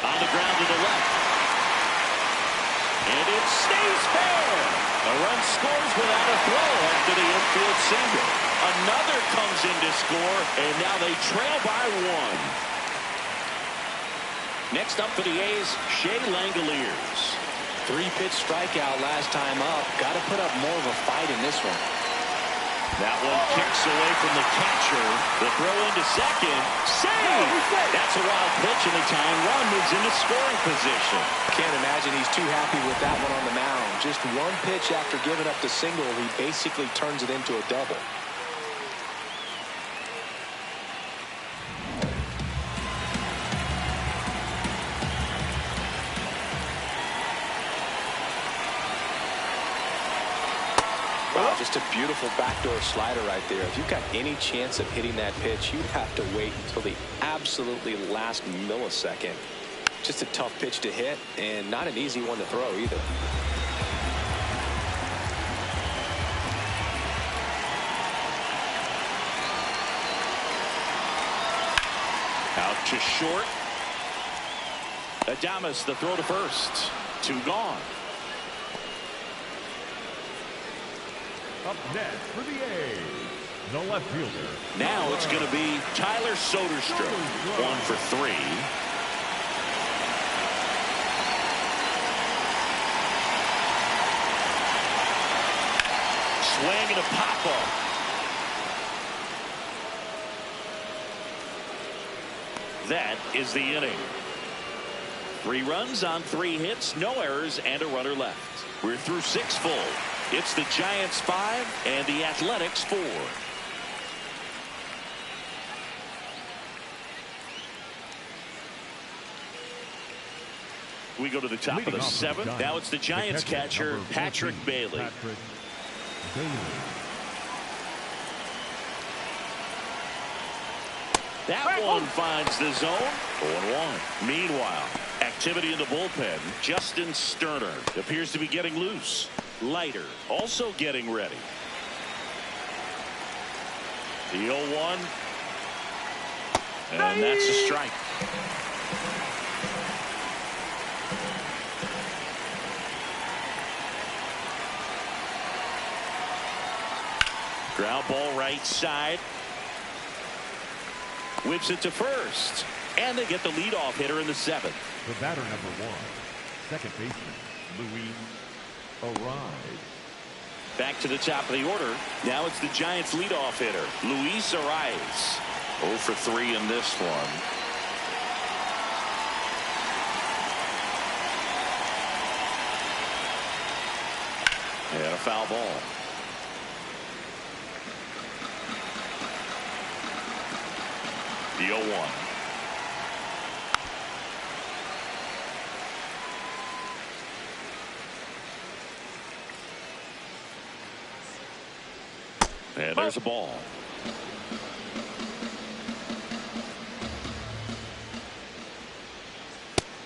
On the ground to the left. And it stays fair. A run scores without a throw after the infield single. Another comes in to score, and now they trail by one. Next up for the A's, Shea Langoliers. Three-pitch strikeout last time up. Got to put up more of a fight in this one. That one kicks away from the catcher. The throw into second. Save! That's a wild pitch, and the tying run moves into scoring position. Can't imagine he's too happy with that one on the mound. Just one pitch after giving up the single, he basically turns it into a double. Wow, just a beautiful backdoor slider right there. If you've got any chance of hitting that pitch, you'd have to wait until the absolutely last millisecond. Just a tough pitch to hit, and not an easy one to throw either. Out to short. Adames, the throw to first. Two gone. Up next for the A's, the left fielder. Now it's going to be Tyler Soderstrom. 1 for 3. Swing and a pop-up. That is the inning. 3 runs on 3 hits, no errors, and a runner left. We're through 6 full. It's the Giants 5 and the Athletics 4. We go to the top of the 7th. Now it's the Giants catcher, Patrick Bailey. That one finds the zone. 0-1. Meanwhile, activity in the bullpen. Justin Sterner appears to be getting loose. Leiter also getting ready. The 0-1. And that's a strike. Ground ball right side. Whips it to first. And they get the leadoff hitter in the 7th. The batter number 1, second baseman, Luis Arise. Back to the top of the order. Now it's the Giants leadoff hitter, Luis Arias. 0 for 3 in this one. And a foul ball. The 0-1. And there's a ball.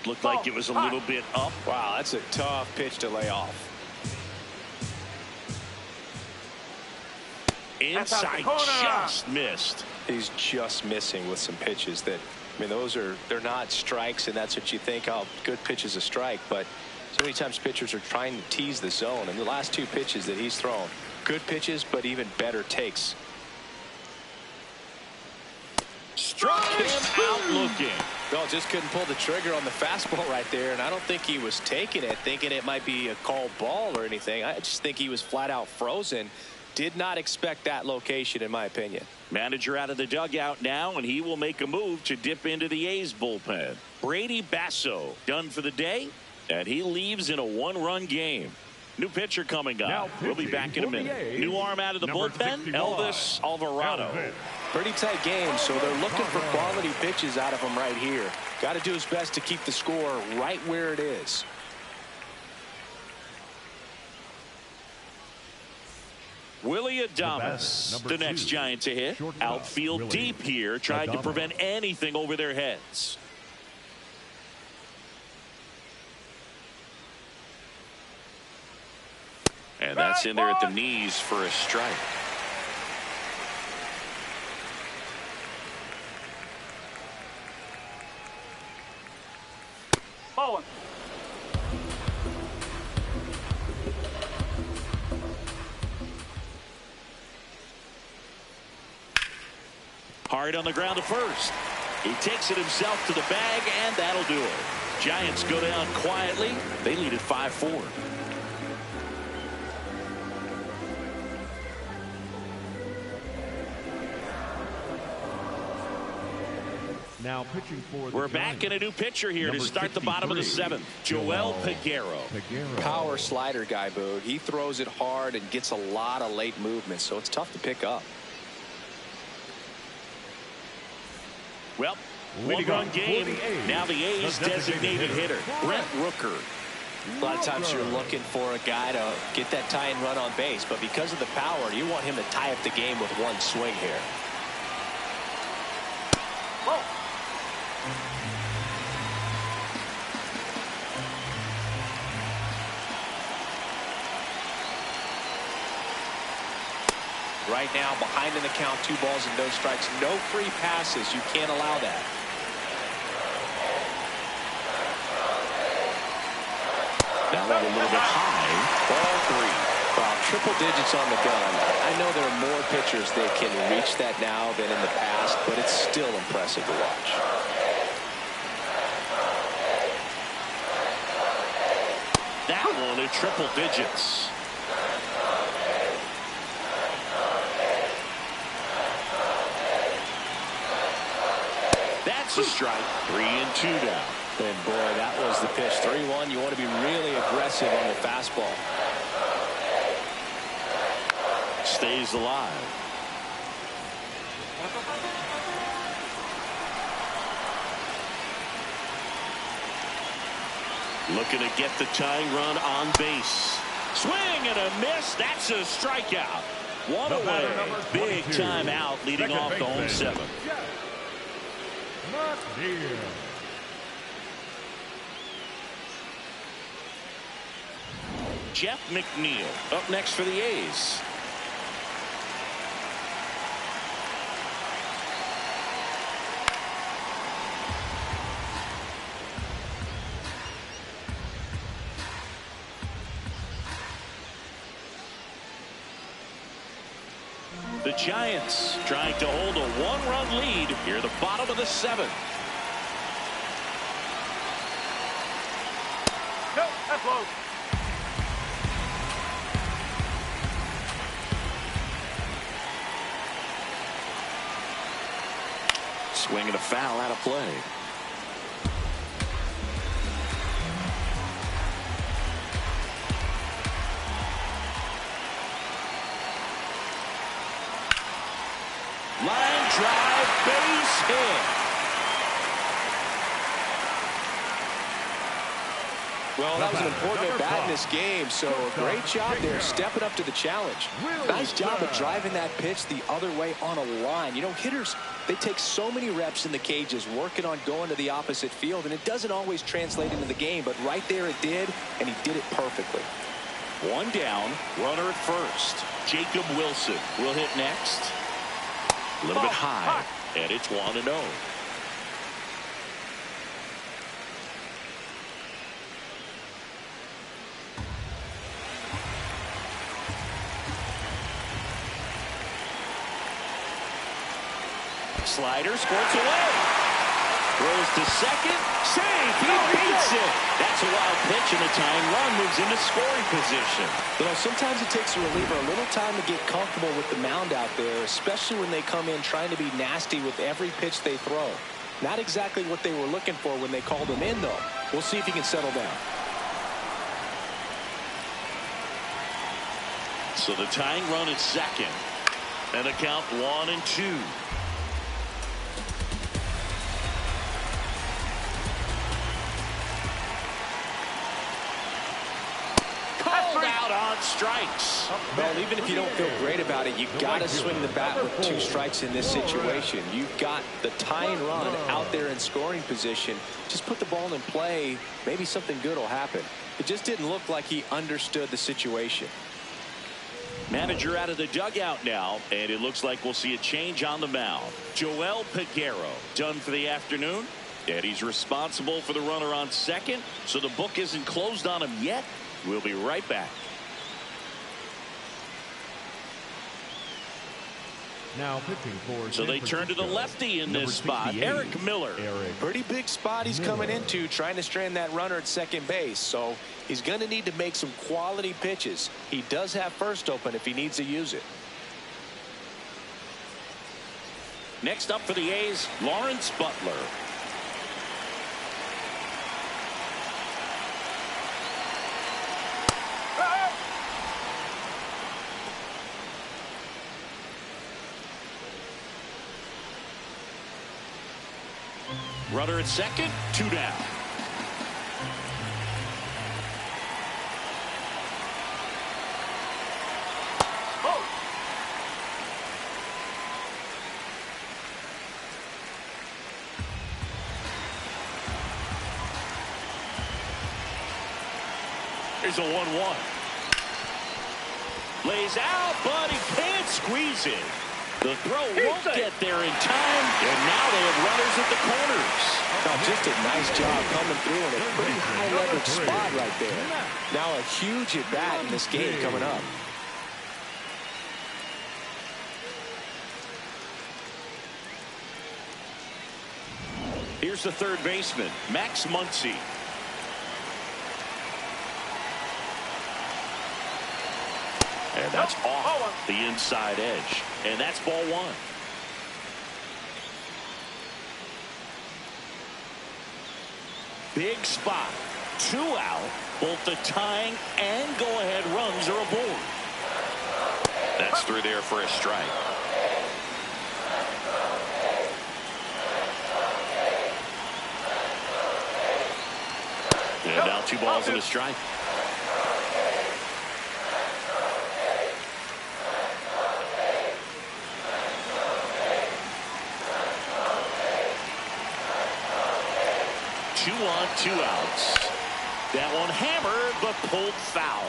Looked like it was a little bit up. Wow, that's a tough pitch to lay off. Inside, just missed. He's just missing with some pitches that, I mean, they're not strikes, and that's what you think, oh, good pitch is a strike. But so many times pitchers are trying to tease the zone, and the last 2 pitches that he's thrown, good pitches, but even better takes. Struck him out looking. No, just couldn't pull the trigger on the fastball right there, and I don't think he was taking it, thinking it might be a called ball or anything. I just think he was flat out frozen. Did not expect that location, in my opinion. Manager out of the dugout now, and he will make a move to dip into the A's bullpen. Brady Basso done for the day, and he leaves in a 1-run game. New pitcher coming up. We'll be back in a minute. New arm out of the bullpen, Elvis Alvarado. Pretty tight game, so they're looking for quality pitches out of him right here. Got to do his best to keep the score right where it is. Willie Adames, the next Giant to hit. Outfield deep here, tried to prevent anything over their heads. And that's in there at the knees for a strike. Ball. Hard on the ground to first. He takes it himself to the bag, and that'll do it. Giants go down quietly. They lead at 5-4. Now pitching for the We're back in a new pitcher here to start the bottom of the 7th. Joel Peguero. Power slider guy, Boo. He throws it hard and gets a lot of late movement, so it's tough to pick up. Well, 1-run game. Now the A's designated hitter, Brent Rooker. A lot of times you're looking for a guy to get that tying run on base, but because of the power, you want him to tie up the game with one swing here. Whoa. Right now, behind in the count, 2 balls and no strikes, no free passes. You can't allow that. That one a little bit high. Ball 3. Well, triple digits on the gun. I know there are more pitchers that can reach that now than in the past, but it's still impressive to watch. That one at triple digits. That's a strike. 3-2 now. And boy, that was the pitch. 3-1. You want to be really aggressive on the fastball. Stays alive. Looking to get the tying run on base. Swing and a miss. That's a strikeout. One away. Big time out leading off the home 7th. Jeff McNeil up next for the A's. The Giants trying to hold a 1-run lead here at the bottom of the 7th. No, that's low. Swing and a foul out of play. Line drive, base hit. Well, that was an important at bat in this game, so a great job there stepping up to the challenge. Nice job of driving that pitch the other way on a line. You know, hitters, they take so many reps in the cages working on going to the opposite field, and it doesn't always translate into the game, but right there it did, and he did it perfectly. One down, runner at first. Jacob Wilson will hit next. A little bit high, and it's 1-0. Slider squirts away. Throws to second. Save. He beats it. That's a wild pitch, and the tying run moves into scoring position. You know, sometimes it takes a reliever a little time to get comfortable with the mound out there, especially when they come in trying to be nasty with every pitch they throw. Not exactly what they were looking for when they called him in, though. We'll see if he can settle down. So the tying run at second. And a count 1-2. Strikes. Well, even if you don't feel great about it, you've got to swing the bat with 2 strikes in this situation. You've got the tying run out there in scoring position. Just put the ball in play. Maybe something good will happen. It just didn't look like he understood the situation. Manager out of the dugout now, and it looks like we'll see a change on the mound. Joel Peguero done for the afternoon, and he's responsible for the runner on second, so the book isn't closed on him yet. We'll be right back. Now pitching for so they turn to the lefty in this spot, Eric Miller. Pretty big spot he's coming into, trying to strand that runner at second base. So he's going to need to make some quality pitches. He does have first open if he needs to use it. Next up for the A's, Lawrence Butler. Runner at second, 2 down. Here's a 1-1. Lays out, but he can't squeeze it. The throw won't get there in time, and now they have runners at the corners. Oh, just a nice job coming through in a pretty high leverage spot right there. Now a huge at bat in this game coming up. Here's the third baseman, Max Muncy. And that's off the inside edge. And that's ball 1. Big spot. 2 out. Both the tying and go-ahead runs are aboard. That's through there for a strike. And now 2 balls and a strike. Two on, 2 outs. That one hammered, but pulled foul.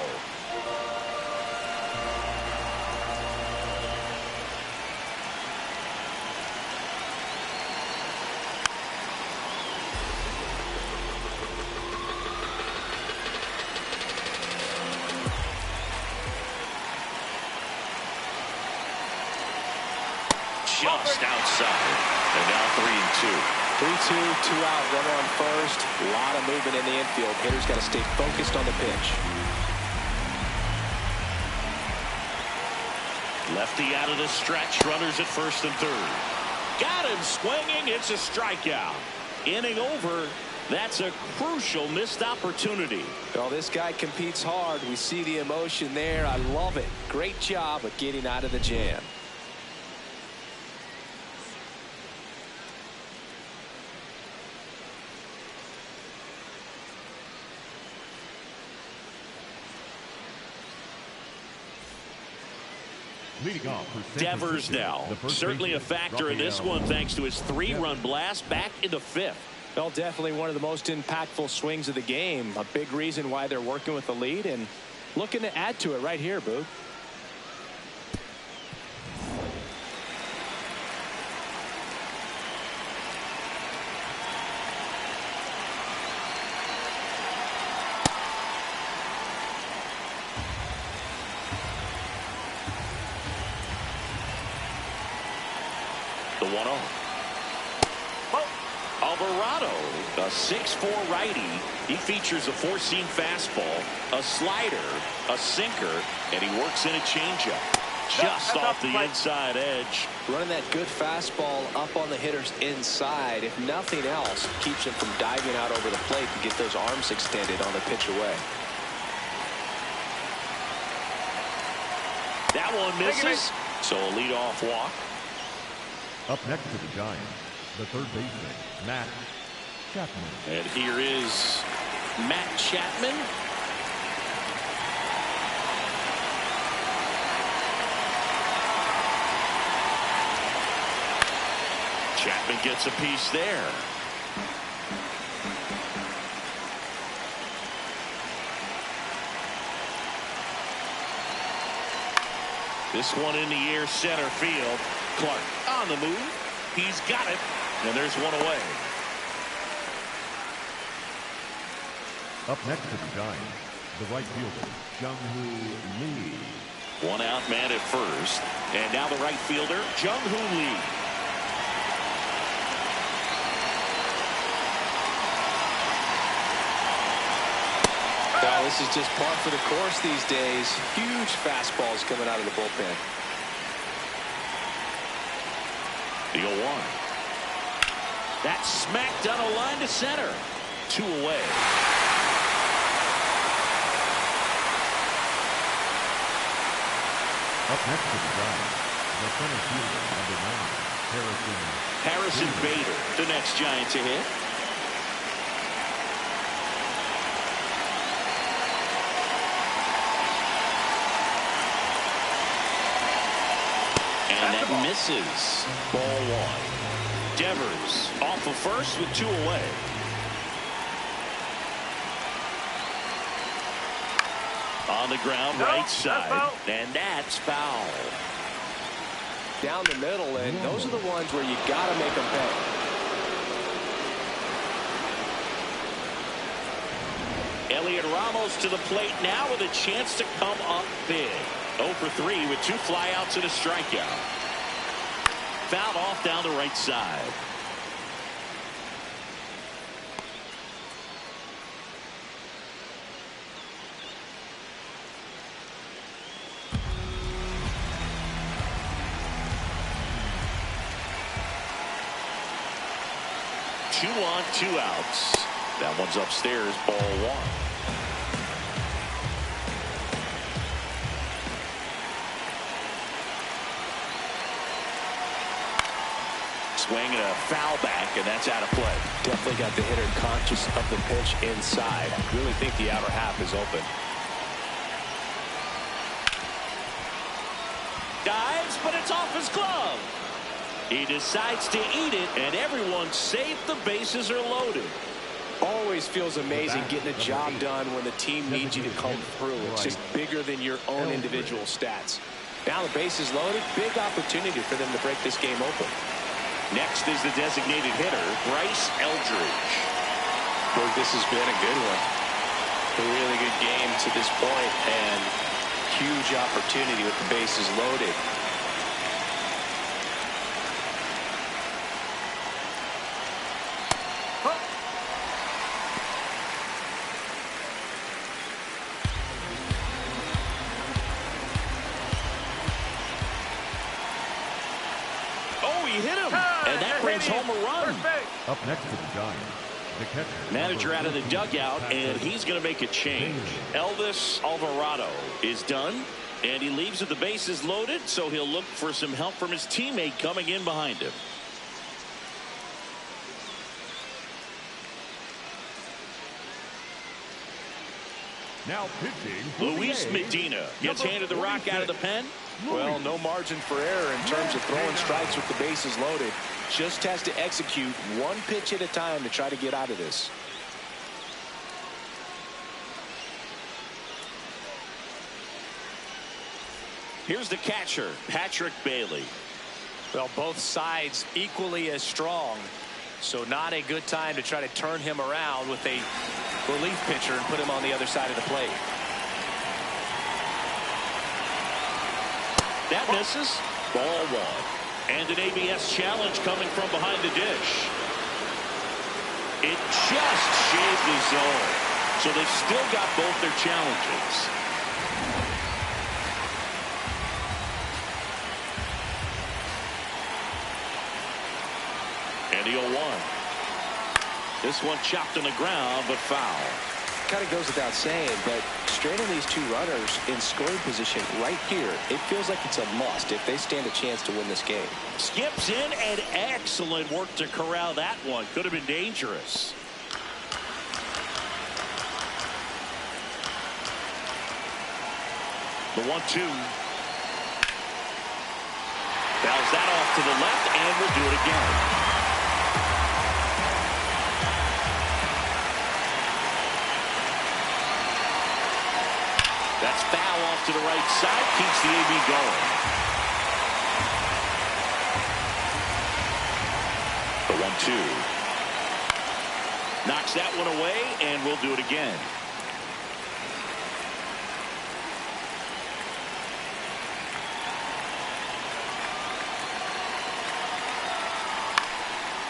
Just outside. And now 3-2. 3-2, 2 out, runner on first. A lot of movement in the infield. Hitter's got to stay focused on the pitch. Lefty out of the stretch. Runners at first and third. Got him swinging. It's a strikeout. Inning over. That's a crucial missed opportunity. Well, this guy competes hard. We see the emotion there. I love it. Great job of getting out of the jam. Leading off for Devers now. Certainly a factor in this one thanks to his 3-run blast back into 5th. Well, definitely one of the most impactful swings of the game. A big reason why they're working with the lead and looking to add to it right here, Boog. The 1-0. Alvarado, a 6'4" righty. He features a 4-seam fastball, a slider, a sinker, and he works in a changeup. Just off the inside edge. Running that good fastball up on the hitter's inside. If nothing else, keeps him from diving out over the plate to get those arms extended on the pitch away. That one misses. So a leadoff walk. Up next to the Giants, the third baseman, Matt Chapman. And here is Matt Chapman. Chapman gets a piece there. This one in the air, center field. Clark on the move. He's got it. And there's one away. Up next to the Giants, the right fielder, Jung-Hoo Lee. One out man at first. And now the right fielder, Jung-Hoo Lee. Now, this is just par for the course these days. Huge fastballs coming out of the bullpen. The 0-1. That's smacked on a line to center. 2 away. Up next to the Giants, the center fielder, number 9, Harrison Bader, the next Giant to hit. And that misses. Ball 1. Devers off of first with 2 away. On the ground, right side. And that's foul. Down the middle, and those are the ones where you got to make them pay. Elliot Ramos to the plate now with a chance to come up big. 0 for 3 with 2 flyouts and a strikeout. Fouled off down the right side. Two on, 2 outs. That one's upstairs, ball 1. Swing and a foul back, and that's out of play. Definitely got the hitter conscious of the pitch inside. Really think the outer half is open. Dives, but it's off his glove. He decides to eat it, and everyone's safe. The bases are loaded. Always feels amazing getting a job done when the team needs you to come through. It's just bigger than your own individual stats. Now the base is loaded. Big opportunity for them to break this game open. Next is the designated hitter, Bryce Eldridge. Boy, this has been a good one. A really good game to this point, and huge opportunity with the bases loaded. And that brings home a run. Up next to the Giants, the catcher. Manager out of the dugout, and he's going to make a change. Elvis Alvarado is done, and he leaves with the bases loaded, so he'll look for some help from his teammate coming in behind him. Now pitching, Luis Medina gets handed the rock out of the pen. Well, no margin for error in terms of throwing strikes with the bases loaded. Just has to execute one pitch at a time to try to get out of this. Here's the catcher, Patrick Bailey. Well, both sides equally as strong, so not a good time to try to turn him around with a relief pitcher and put him on the other side of the plate. That misses. Ball one. And an ABS challenge coming from behind the dish. It just shaved the zone. So they've still got both their challenges. And the 0-1. This one chopped on the ground, but foul. Kind of goes without saying, but straight on these two runners in scoring position right here, it feels like it's a must if they stand a chance to win this game. Skips in, and excellent work to corral that one. Could have been dangerous. The 1-2. Fouls that off to the left, and we'll do it again. That's foul off to the right side. Keeps the AB going. The 1-2. Knocks that one away, and we'll do it again.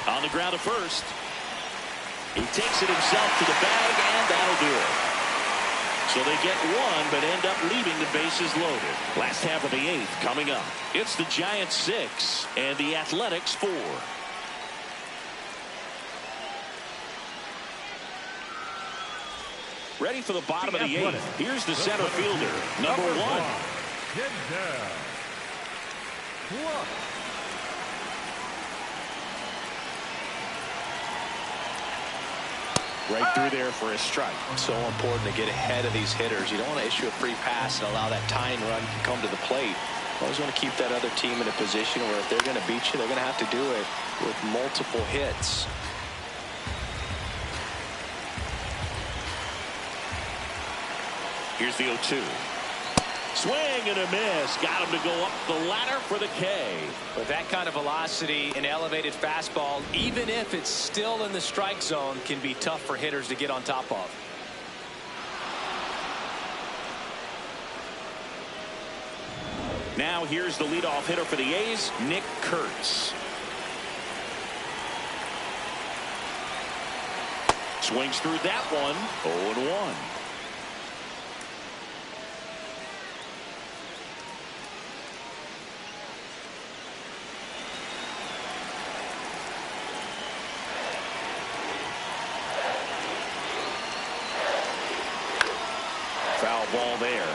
On the ground to first. He takes it himself to the bag, and that'll do it. So they get one, but end up leaving the bases loaded. Last half of the 8th coming up. It's the Giants 6 and the Athletics 4. Ready for the bottom of the 8th. Here's the center fielder, number 1. Right through there for a strike. So important to get ahead of these hitters. You don't want to issue a free pass and allow that tying run to come to the plate. You always want to keep that other team in a position where if they're going to beat you, they're going to have to do it with multiple hits. Here's the 0-2. Swing and a miss. Got him to go up the ladder for the K. With that kind of velocity, an elevated fastball, even if it's still in the strike zone, can be tough for hitters to get on top of. Now here's the leadoff hitter for the A's, Nick Kurtz. Swings through that one. 0-1. Foul ball there.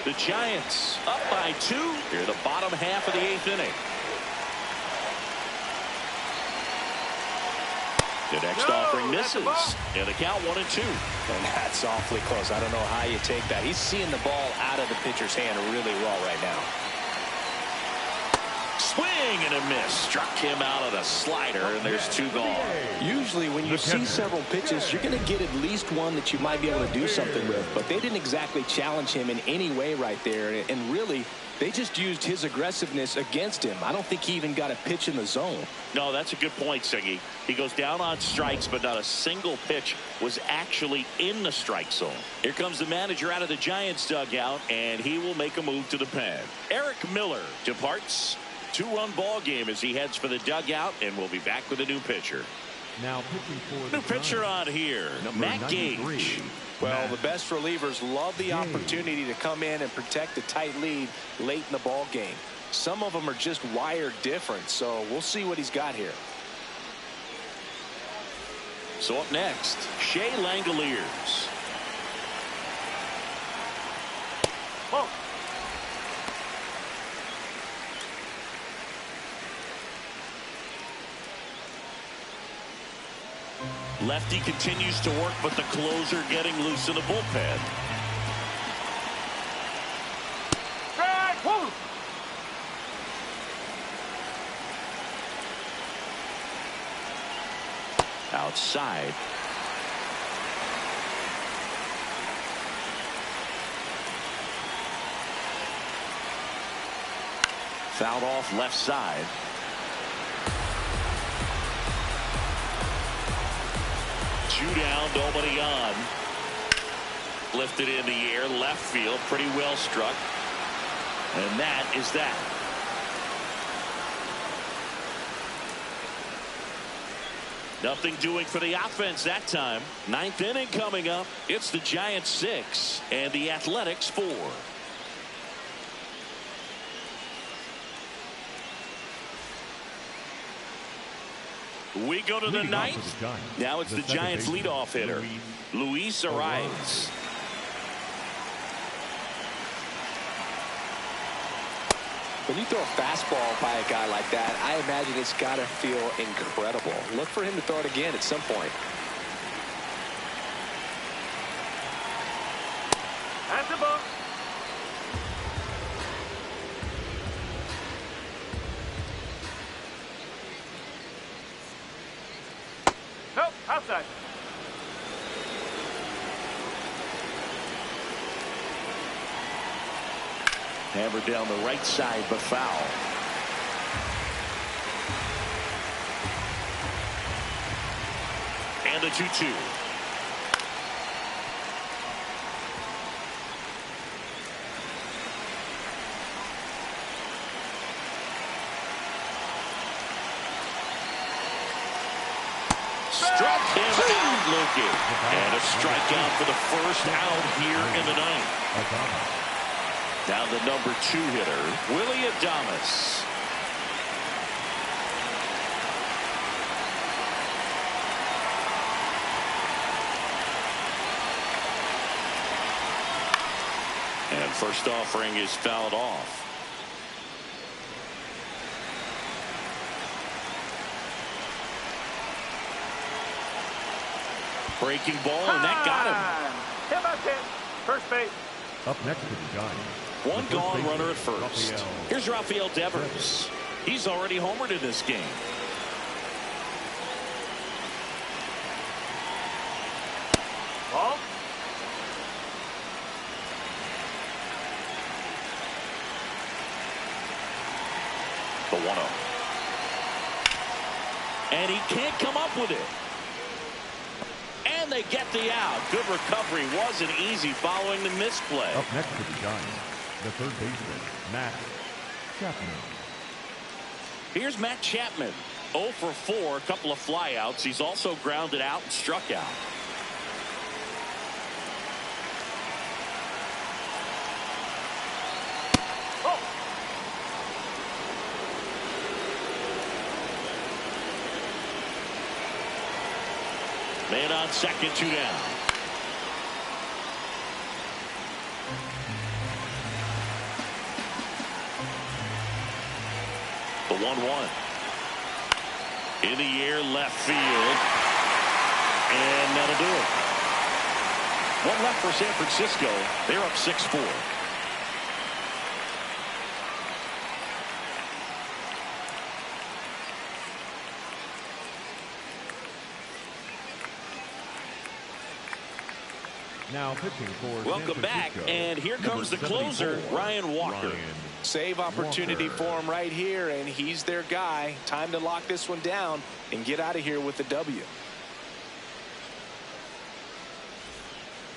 The Giants up by 2 here, the bottom half of the 8th inning. The next offering misses. And the count 1-2. And that's awfully close. I don't know how you take that. He's seeing the ball out of the pitcher's hand really well right now. Swing and a miss. Struck him out of the slider, and there's 2 gone. Usually when you see several pitches, you're going to get at least one that you might be able to do something with. But they didn't exactly challenge him in any way right there. And really, they just used his aggressiveness against him. I don't think he even got a pitch in the zone. No, that's a good point, Siggy. He goes down on strikes, but not a single pitch was actually in the strike zone. Here comes the manager out of the Giants dugout, and he will make a move to the pen. Eric Miller departs. 2-run ball game as he heads for the dugout, and we'll be back with a new pitcher. Now pitching for the new pitcher on here, Matt Gage. Well, the best relievers love the opportunity to come in and protect a tight lead late in the ball game. Some of them are just wired different, so we'll see what he's got here. So up next, Shea Langoliers. Whoa. Lefty continues to work, but the closer getting loose in the bullpen. Strike. Whoa. Outside. Fouled off left side. Two down, nobody on. Lifted in the air, left field, pretty well struck. And that is that. Nothing doing for the offense that time. Ninth inning coming up. It's the Giants 6 and the Athletics 4. We go to the ninth. Now it's the Giants leadoff hitter, Luis Arias. When you throw a fastball by a guy like that, I imagine it's got to feel incredible. Look for him to throw it again at some point. That's a ball. Nope, outside. Hammered down the right side, but foul. And the 2-2. Struck him out looking. And a strikeout for the first out here in the ninth. Now the number 2 hitter, Willie Adames. And first offering is fouled off. Breaking ball, and that got him. Hit about 10. First base. Up next to the Giants. One gone runner at first. Here's Rafael Devers. He's already homered in this game. Ball. The 1-0. And he can't come up with it. And they get the out. Good recovery. Wasn't easy following the misplay. Up next to the Giants, the third baseman, Matt Chapman. Here's Matt Chapman. 0 for 4, a couple of flyouts. He's also grounded out and struck out. Man on second, 2 down. The 1-1. In the air, left field. And that'll do it. One left for San Francisco. They're up 6-4. Now pitching for Welcome back, and here comes the closer, Ryan Walker. Save opportunity for him right here, and he's their guy. Time to lock this one down and get out of here with the W.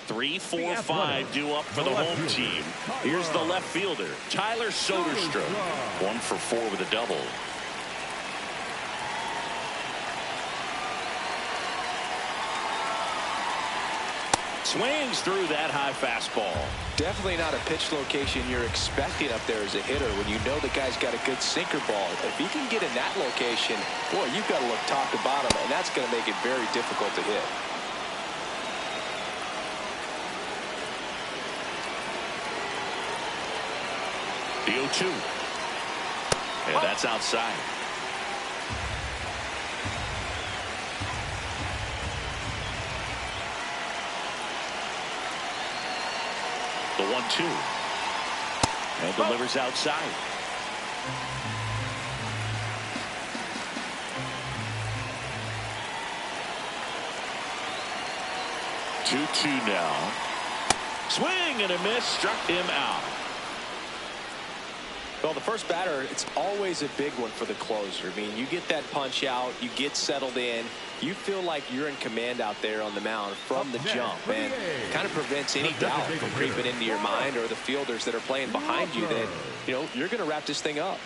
3, 4, 5 due up for the home team. Here's the left fielder, Tyler Soderstrom. 1 for 4 with a double. swings through that high fastball. Definitely not a pitch location you're expecting up there as a hitter when you know the guy's got a good sinker ball. If he can get in that location, boy, you've got to look top to bottom, and that's going to make it very difficult to hit. The 0-2. And that's outside. The 1-2. And delivers outside. Two now. Swing and a miss. Struck him out. Well, the first batter, it's always a big one for the closer. I mean, you get that punch out, you get settled in, you feel like you're in command out there on the mound from the jump, and it kind of prevents any doubt from creeping into your mind or the fielders that are playing behind you that, you know, you're going to wrap this thing up.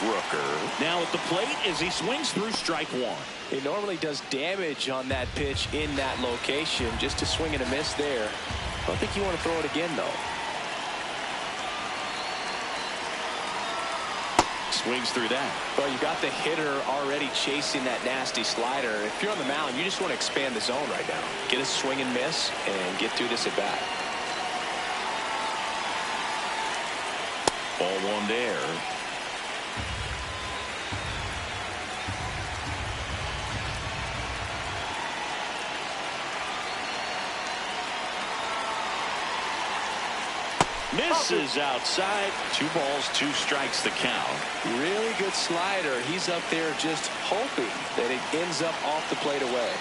Rooker now at the plate as he swings through strike one. He normally does damage on that pitch in that location. Just to swing and a miss there. I don't think you want to throw it again, though. Swings through that. Well, you got the hitter already chasing that nasty slider. If you're on the mound, you just want to expand the zone right now. Get a swing and miss and get through this at bat. Ball one there. Misses outside. 2 balls, 2 strikes the count. Really good slider. He's up there just hoping that it ends up off the plate away.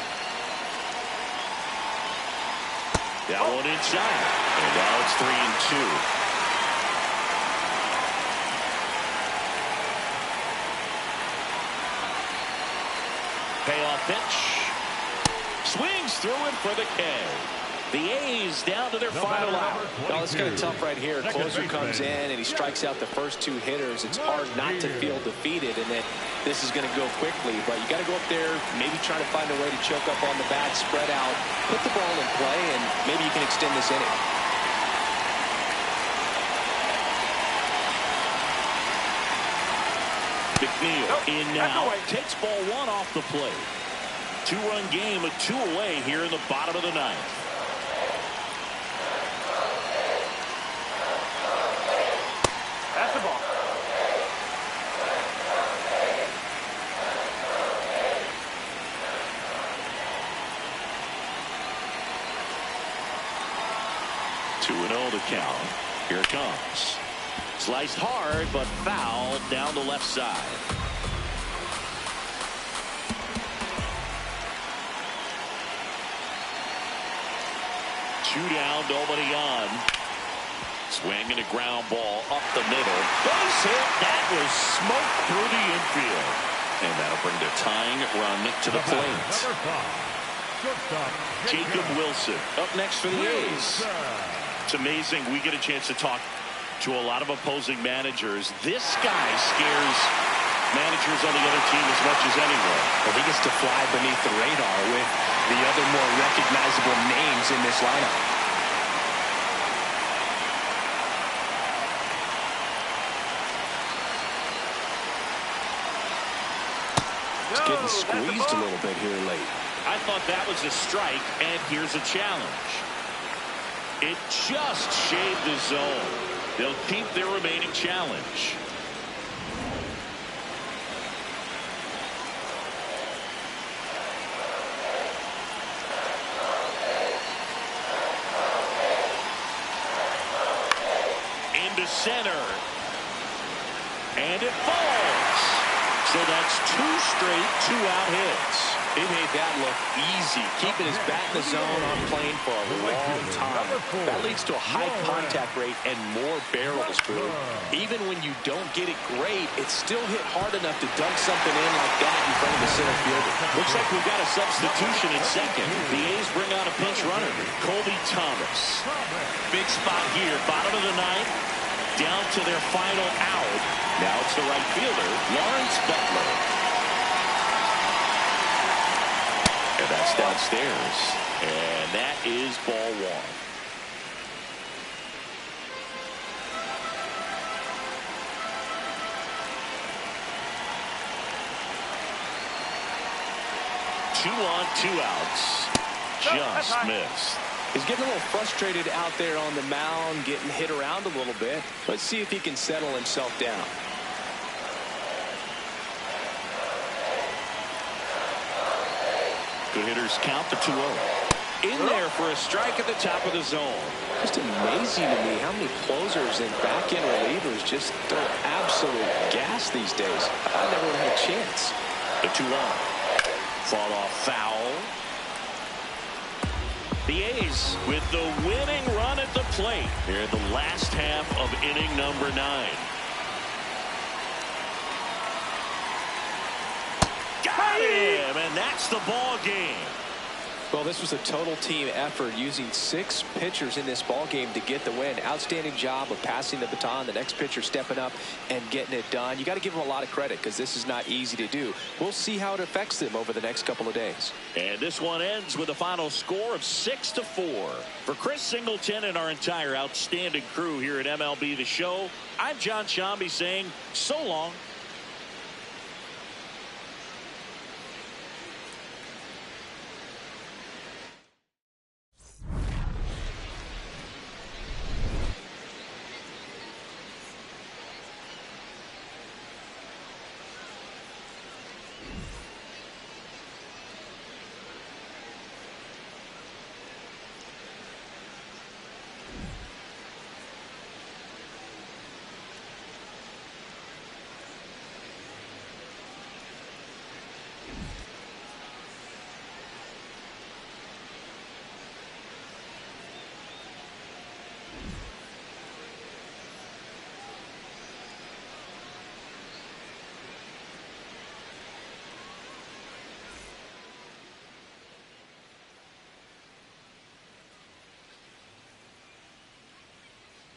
That one inside. And now it's 3-2. Payoff pitch. Swings through it for the K. The A's down to their final out. Well, it's kind of tough right here. Closer comes in and he strikes out the first 2 hitters. It's hard not to feel defeated and that this is going to go quickly. But you got to go up there, maybe try to find a way to choke up on the bat, spread out, put the ball in play, and maybe you can extend this inning. McNeil in now. Takes ball 1 off the plate. 2-run game, a 2 away here in the bottom of the 9th. That's the ball. Two and 0 to count. Here it comes. Sliced hard, but fouled down the left side. Two down, nobody on. Swing and a ground ball up the middle. Base hit. That was smoked through the infield. And that'll bring the tying run to the plate. Jacob Wilson up next for the A's. It's amazing we get a chance to talk to a lot of opposing managers. This guy scares managers on the other team as much as anyone. Well, he gets to fly beneath the radar with the other more recognizable names in this lineup. It's getting squeezed a little bit here late. I thought that was a strike, and here's a challenge. It just shaved the zone. They'll keep their remaining challenge. Into center. And it falls. So that's 2 straight 2-out hits. He made that look easy, keeping his bat in the zone on plane for a long time. That leads to a high contact rate and more barrels, Drew. Even when you don't get it great, it's still hit hard enough to dunk something in like that in front of the center fielder. Looks like we've got a substitution in second. The A's bring out a pinch runner, Colby Thomas. Big spot here, bottom of the 9th. down to their final out. Now it's the right fielder, Lawrence Butler. And that's downstairs. And that is ball one. Two on, 2 outs. Just missed. He's getting a little frustrated out there on the mound, getting hit around a little bit. Let's see if he can settle himself down. Good hitters count the 2-0. In there for a strike at the top of the zone. Just amazing to me how many closers and back-end relievers just throw absolute gas these days. I never would have had a chance. The 2-1. Fought off foul. The A's with the winning run at the plate here in the last half of inning number 9. Got him, and that's the ball game. Well, this was a total team effort, using 6 pitchers in this ball game to get the win. Outstanding job of passing the baton, the next pitcher stepping up and getting it done. You got to give them a lot of credit because this is not easy to do. We'll see how it affects them over the next couple of days. And this one ends with a final score of 6-4. For Chris Singleton and our entire outstanding crew here at MLB The Show, I'm John Shambi saying so long.